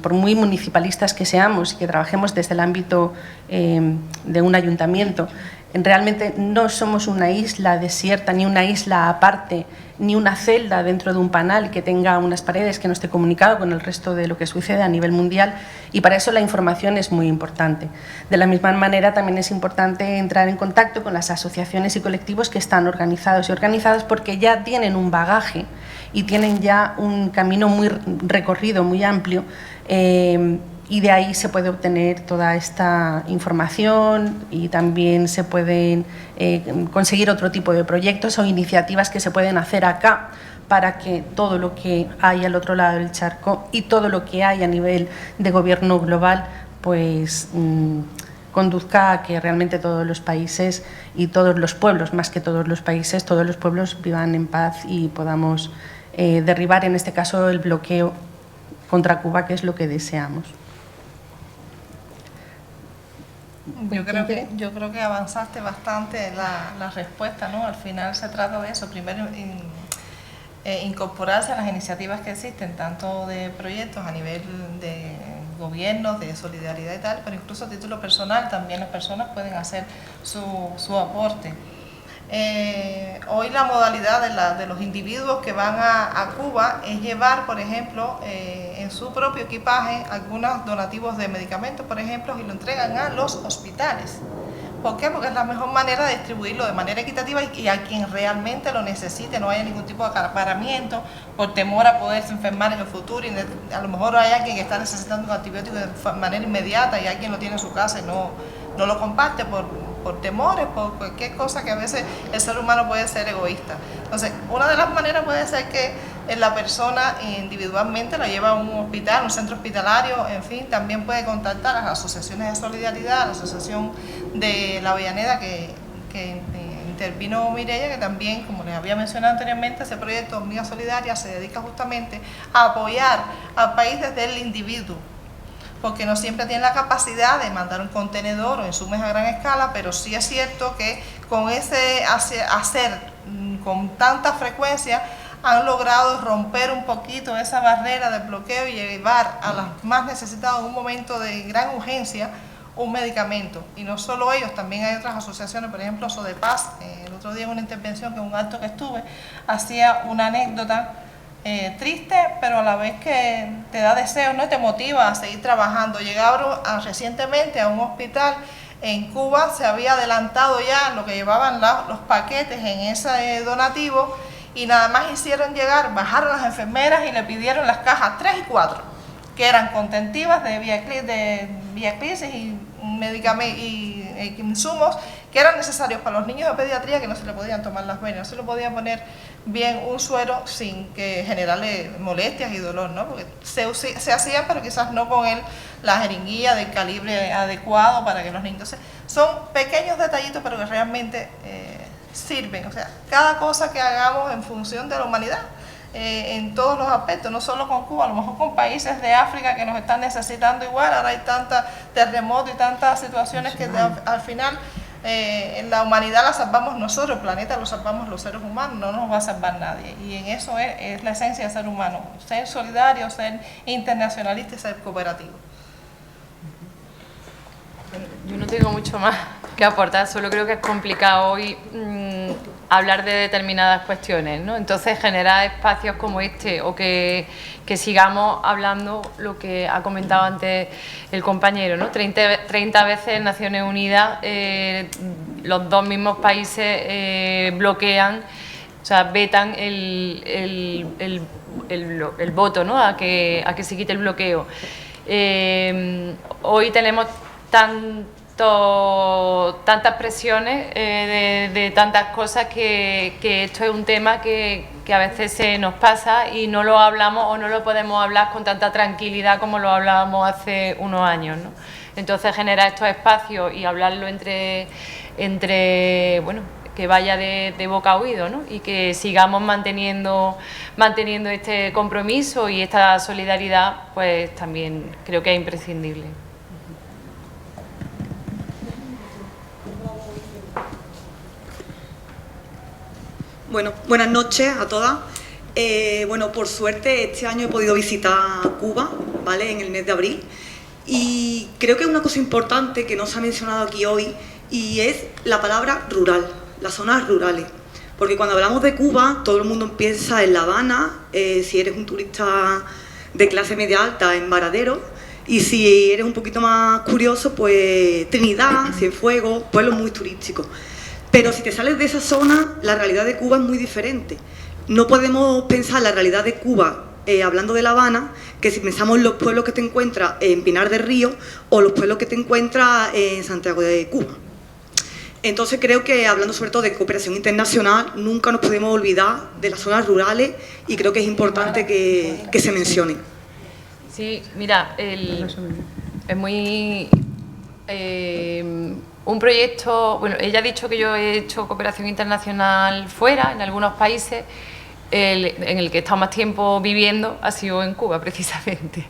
por muy municipalistas que seamos y que trabajemos desde el ámbito de un ayuntamiento, realmente no somos una isla desierta, ni una isla aparte, ni una celda dentro de un panel que tenga unas paredes que no esté comunicado con el resto de lo que sucede a nivel mundial, y para eso la información es muy importante. De la misma manera, también es importante entrar en contacto con las asociaciones y colectivos que están organizados y organizadas porque ya tienen un bagaje y tienen ya un camino muy recorrido, muy amplio, y de ahí se puede obtener toda esta información y también se pueden conseguir otro tipo de proyectos o iniciativas que se pueden hacer acá para que todo lo que hay al otro lado del charco y todo lo que hay a nivel de gobierno global pues conduzca a que realmente todos los países y todos los pueblos, más que todos los países, todos los pueblos vivan en paz y podamos derribar en este caso el bloqueo contra Cuba, que es lo que deseamos. Yo creo que avanzaste bastante la respuesta, ¿no? Al final se trata de eso, primero incorporarse a las iniciativas que existen, tanto de proyectos a nivel de gobierno, de solidaridad y tal, pero incluso a título personal también las personas pueden hacer su aporte. Hoy la modalidad de los individuos que van a Cuba es llevar, por ejemplo, en su propio equipaje algunos donativos de medicamentos, por ejemplo, y lo entregan a los hospitales. ¿Por qué? Porque es la mejor manera de distribuirlo de manera equitativa y a quien realmente lo necesite, no haya ningún tipo de acaparamiento por temor a poderse enfermar en el futuro, y a lo mejor hay alguien que está necesitando un antibiótico de manera inmediata y alguien lo tiene en su casa y no lo comparte por temores, por cualquier cosa, que a veces el ser humano puede ser egoísta. Entonces, una de las maneras puede ser que la persona individualmente lo lleva a un hospital, un centro hospitalario, en fin, también puede contactar a las asociaciones de solidaridad, a la asociación de La Avellaneda que intervino Mireia, que también, como les había mencionado anteriormente, ese proyecto Hormiga Solidaria se dedica justamente a apoyar al país desde el individuo, porque no siempre tienen la capacidad de mandar un contenedor o insumos a gran escala, pero sí es cierto que con ese hacer con tanta frecuencia han logrado romper un poquito esa barrera del bloqueo y llevar a las más necesitadas en un momento de gran urgencia un medicamento. Y no solo ellos, también hay otras asociaciones, por ejemplo Sodepaz, el otro día en una intervención, que en un acto que estuve, hacía una anécdota triste, pero a la vez que te da deseos, ¿no? Y te motiva a seguir trabajando. Llegaron recientemente a un hospital en Cuba, se había adelantado ya lo que llevaban los paquetes en ese donativo, y nada más hicieron llegar, bajaron las enfermeras y le pidieron las cajas 3 y 4, que eran contentivas de vía crisis y medicamentos y insumos que eran necesarios para los niños de pediatría, que no se le podían tomar las venas, no se le podía poner bien un suero sin que generarle molestias y dolor, ¿no? Porque se hacían, pero quizás no con la jeringuilla del calibre adecuado para que los niños... Entonces, son pequeños detallitos, pero que realmente sirven. O sea, cada cosa que hagamos en función de la humanidad, en todos los aspectos, no solo con Cuba, a lo mejor con países de África que nos están necesitando igual. Ahora hay tantos terremotos y tantas situaciones que al final la humanidad la salvamos nosotros, el planeta lo salvamos los seres humanos, no nos va a salvar nadie. Y en eso es la esencia del ser humano, ser solidario, ser internacionalista y ser cooperativo. Yo no tengo mucho más que aportar, solo creo que es complicado hoy hablar de determinadas cuestiones, ¿no? Entonces generar espacios como este o que sigamos hablando lo que ha comentado antes el compañero, ¿no? 30 veces Naciones Unidas, los dos mismos países bloquean, o sea, vetan el voto, ¿no? a que se quite el bloqueo. Hoy tenemos tantas presiones de tantas cosas que esto es un tema que a veces se nos pasa y no lo hablamos o no lo podemos hablar con tanta tranquilidad como lo hablábamos hace unos años, ¿no? Entonces generar estos espacios y hablarlo entre bueno, que vaya de boca a oído, ¿no? Y que sigamos manteniendo este compromiso y esta solidaridad, pues también creo que es imprescindible. Bueno, buenas noches a todas. Bueno, por suerte este año he podido visitar Cuba, ¿vale? En el mes de abril. Y creo que es una cosa importante que no se ha mencionado aquí hoy y es la palabra rural, las zonas rurales. Porque cuando hablamos de Cuba, todo el mundo piensa en La Habana, si eres un turista de clase media alta, en Varadero, y si eres un poquito más curioso, pues Trinidad, Cienfuegos, pueblos muy turísticos. Pero si te sales de esa zona, la realidad de Cuba es muy diferente. No podemos pensar la realidad de Cuba, hablando de La Habana, que si pensamos en los pueblos que te encuentras en Pinar del Río o los pueblos que te encuentras en Santiago de Cuba. Entonces creo que, hablando sobre todo de cooperación internacional, nunca nos podemos olvidar de las zonas rurales y creo que es importante que se mencionen. Sí, mira, es muy... un proyecto, bueno, ella ha dicho que yo he hecho cooperación internacional fuera, en algunos países, en el que he estado más tiempo viviendo ha sido en Cuba, precisamente.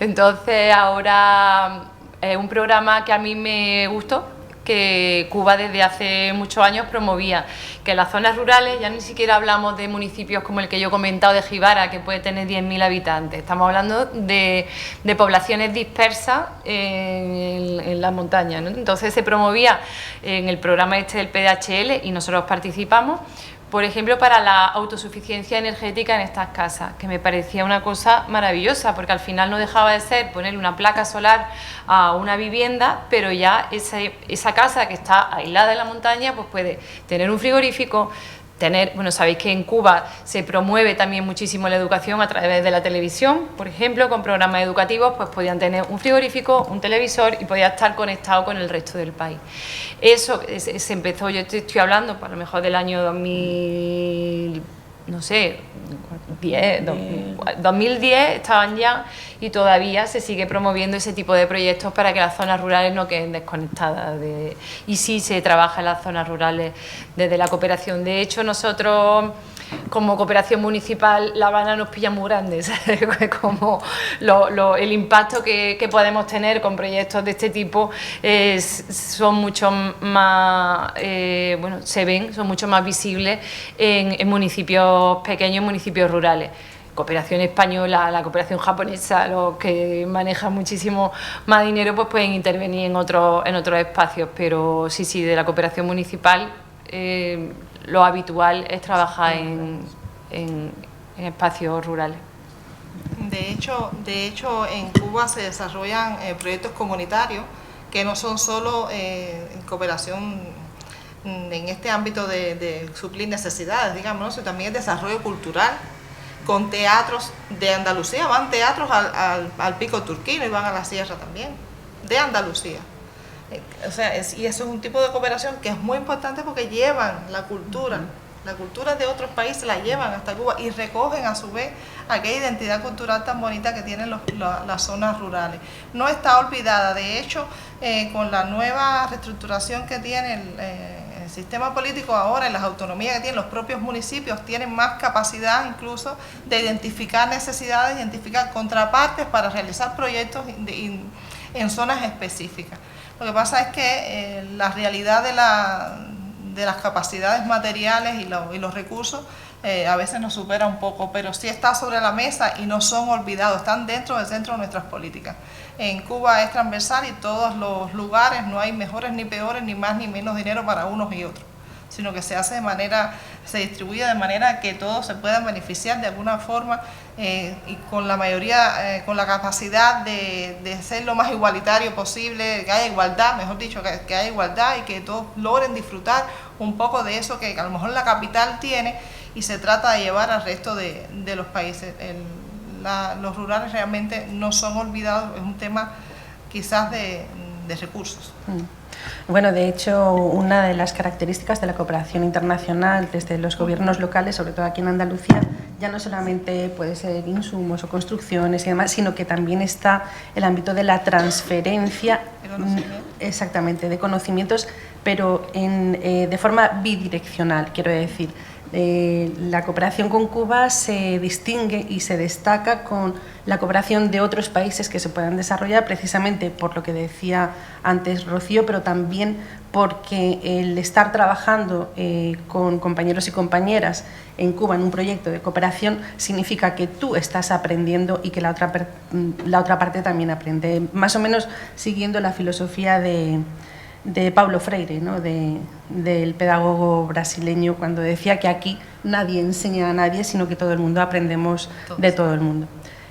Entonces, ahora es un programa que a mí me gustó, que Cuba desde hace muchos años promovía, que en las zonas rurales ya ni siquiera hablamos de municipios como el que yo he comentado de Jibara, que puede tener 10.000 habitantes, estamos hablando de poblaciones dispersas en las montañas, ¿no? Entonces se promovía en el programa este del PDHL y nosotros participamos, por ejemplo, para la autosuficiencia energética en estas casas, que me parecía una cosa maravillosa, porque al final no dejaba de ser poner una placa solar a una vivienda, pero ya esa casa que está aislada en la montaña, pues puede tener un frigorífico, bueno, sabéis que en Cuba se promueve también muchísimo la educación a través de la televisión, por ejemplo, con programas educativos, pues podían tener un frigorífico, un televisor y podía estar conectado con el resto del país. Eso se empezó, yo estoy hablando, por lo mejor del año 2000, no sé, 2010 estaban ya y todavía se sigue promoviendo ese tipo de proyectos para que las zonas rurales no queden desconectadas. Y sí se trabaja en las zonas rurales desde la cooperación. De hecho, nosotros, como cooperación municipal, La Habana nos pilla muy grande, ¿sabes? Como el impacto que podemos tener con proyectos de este tipo son mucho más, bueno, se ven, son mucho más visibles en municipios pequeños, en municipios rurales. Cooperación española, la cooperación japonesa, los que manejan muchísimo más dinero, pues pueden intervenir en otros espacios, pero sí, de la cooperación municipal lo habitual es trabajar en espacios rurales. De hecho, en Cuba se desarrollan proyectos comunitarios que no son solo cooperación en este ámbito de suplir necesidades, digamos, ¿no? Sino también el desarrollo cultural, con teatros de Andalucía, van teatros al Pico Turquino y van a la sierra también, de Andalucía. O sea, y eso es un tipo de cooperación que es muy importante porque llevan la cultura de otros países, la llevan hasta Cuba y recogen a su vez aquella identidad cultural tan bonita que tienen las zonas rurales. No está olvidada, de hecho, con la nueva reestructuración que tiene el sistema político ahora, en las autonomías que tienen los propios municipios, tienen más capacidad incluso de identificar necesidades, identificar contrapartes para realizar proyectos en zonas específicas. Lo que pasa es que la realidad de las capacidades materiales y los recursos a veces nos supera un poco, pero sí está sobre la mesa y no son olvidados, están dentro del centro de nuestras políticas. en Cuba es transversal y todos los lugares, no hay mejores ni peores, ni más ni menos dinero para unos y otros, sino que se hace de manera, se distribuye de manera que todos se puedan beneficiar de alguna forma y con la mayoría, con la capacidad de ser lo más igualitario posible, que haya igualdad, mejor dicho, que haya igualdad y que todos logren disfrutar un poco de eso que a lo mejor la capital tiene y se trata de llevar al resto de los países. Los rurales realmente no son olvidados, es un tema quizás de recursos. Bueno, de hecho, una de las características de la cooperación internacional desde los gobiernos locales, sobre todo aquí en Andalucía, ya no solamente puede ser insumos o construcciones y demás, sino que también está el ámbito de la transferencia, exactamente, de conocimientos, pero de forma bidireccional, quiero decir. La cooperación con Cuba se distingue y se destaca con la cooperación de otros países que se puedan desarrollar precisamente por lo que decía antes Rocío, pero también porque el estar trabajando con compañeros y compañeras en Cuba en un proyecto de cooperación significa que tú estás aprendiendo y que la otra parte también aprende, más o menos siguiendo la filosofía de Paulo Freire, ¿no? Del pedagogo brasileño, cuando decía que aquí nadie enseña a nadie, sino que todo el mundo aprendemos de todo el mundo.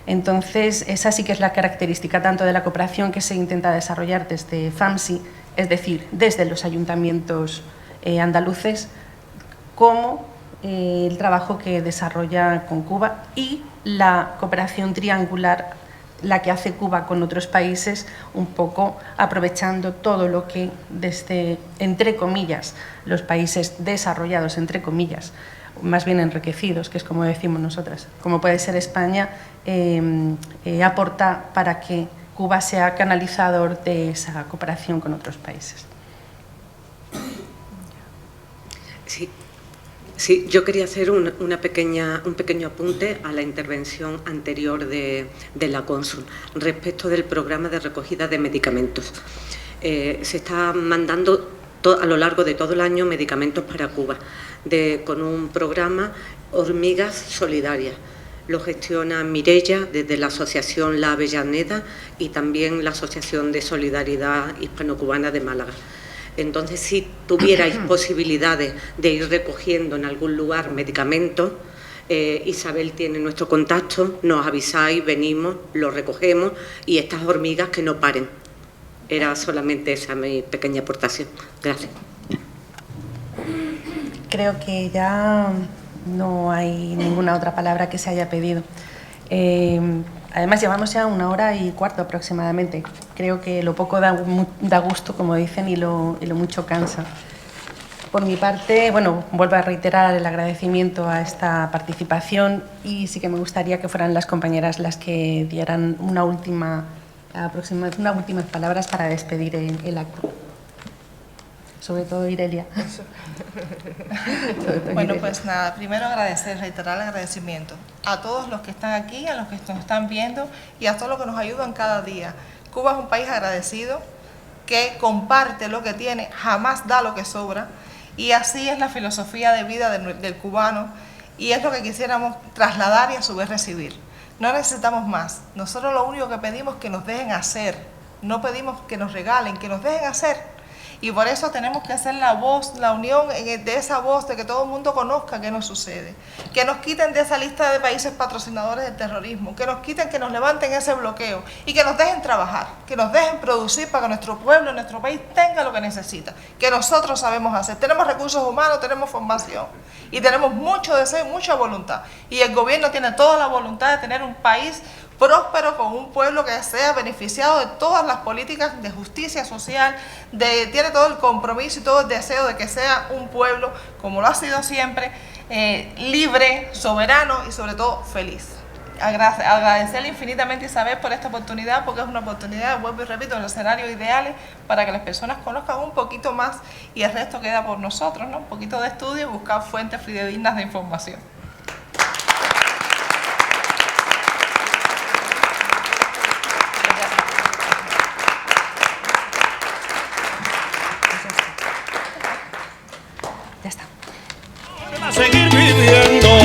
Entonces, esa sí que es la característica tanto de la cooperación que se intenta desarrollar desde FAMSI, es decir, desde los ayuntamientos andaluces, como el trabajo que desarrolla con Cuba y la cooperación triangular, la que hace Cuba con otros países, un poco aprovechando todo lo que desde, entre comillas, los países desarrollados, entre comillas, más bien enriquecidos, que es como decimos nosotras, como puede ser España, aporta para que Cuba sea canalizador de esa cooperación con otros países. Sí, yo quería hacer un pequeño apunte a la intervención anterior de la cónsul respecto del programa de recogida de medicamentos. Se está mandando a lo largo de todo el año medicamentos para Cuba con un programa Hormigas Solidarias. Lo gestiona Mireia desde la asociación La Avellaneda y también la Asociación de Solidaridad Hispano-Cubana de Málaga. Entonces, si tuvierais posibilidades de ir recogiendo en algún lugar medicamentos, Isabel tiene nuestro contacto, nos avisáis, venimos, lo recogemos y estas hormigas que no paren. Era solamente esa mi pequeña aportación. Gracias. Creo que ya no hay ninguna otra palabra que se haya pedido. Además, llevamos ya 1 hora y cuarto aproximadamente. Creo que lo poco da gusto, como dicen, y lo mucho cansa. Por mi parte, bueno, vuelvo a reiterar el agradecimiento a esta participación y sí que me gustaría que fueran las compañeras las que dieran unas últimas palabras para despedir el acto. Sobre todo Irelia. Bueno, pues nada, primero reiterar el agradecimiento a todos los que están aquí, a los que nos están viendo y a todos los que nos ayudan cada día. Cuba es un país agradecido, que comparte lo que tiene, jamás da lo que sobra, y así es la filosofía de vida del cubano, y es lo que quisiéramos trasladar y a su vez recibir. No necesitamos más, nosotros lo único que pedimos es que nos dejen hacer, no pedimos que nos regalen, que nos dejen hacer. Y por eso tenemos que hacer la voz, la unión de esa voz, de que todo el mundo conozca qué nos sucede. Que nos quiten de esa lista de países patrocinadores del terrorismo, que nos quiten, que nos levanten ese bloqueo y que nos dejen trabajar, que nos dejen producir para que nuestro pueblo, nuestro país tenga lo que necesita, que nosotros sabemos hacer. Tenemos recursos humanos, tenemos formación y tenemos mucho deseo y mucha voluntad. Y el gobierno tiene toda la voluntad de tener un país próspero, con un pueblo que sea beneficiado de todas las políticas de justicia social, tiene todo el compromiso y todo el deseo de que sea un pueblo, como lo ha sido siempre, libre, soberano y sobre todo feliz. Agradecerle infinitamente a Isabel por esta oportunidad, porque es una oportunidad, vuelvo y repito, en los escenarios ideales para que las personas conozcan un poquito más y el resto queda por nosotros, ¿no? Un poquito de estudio y buscar fuentes fidedignas de información. Ya está. A seguir viviendo.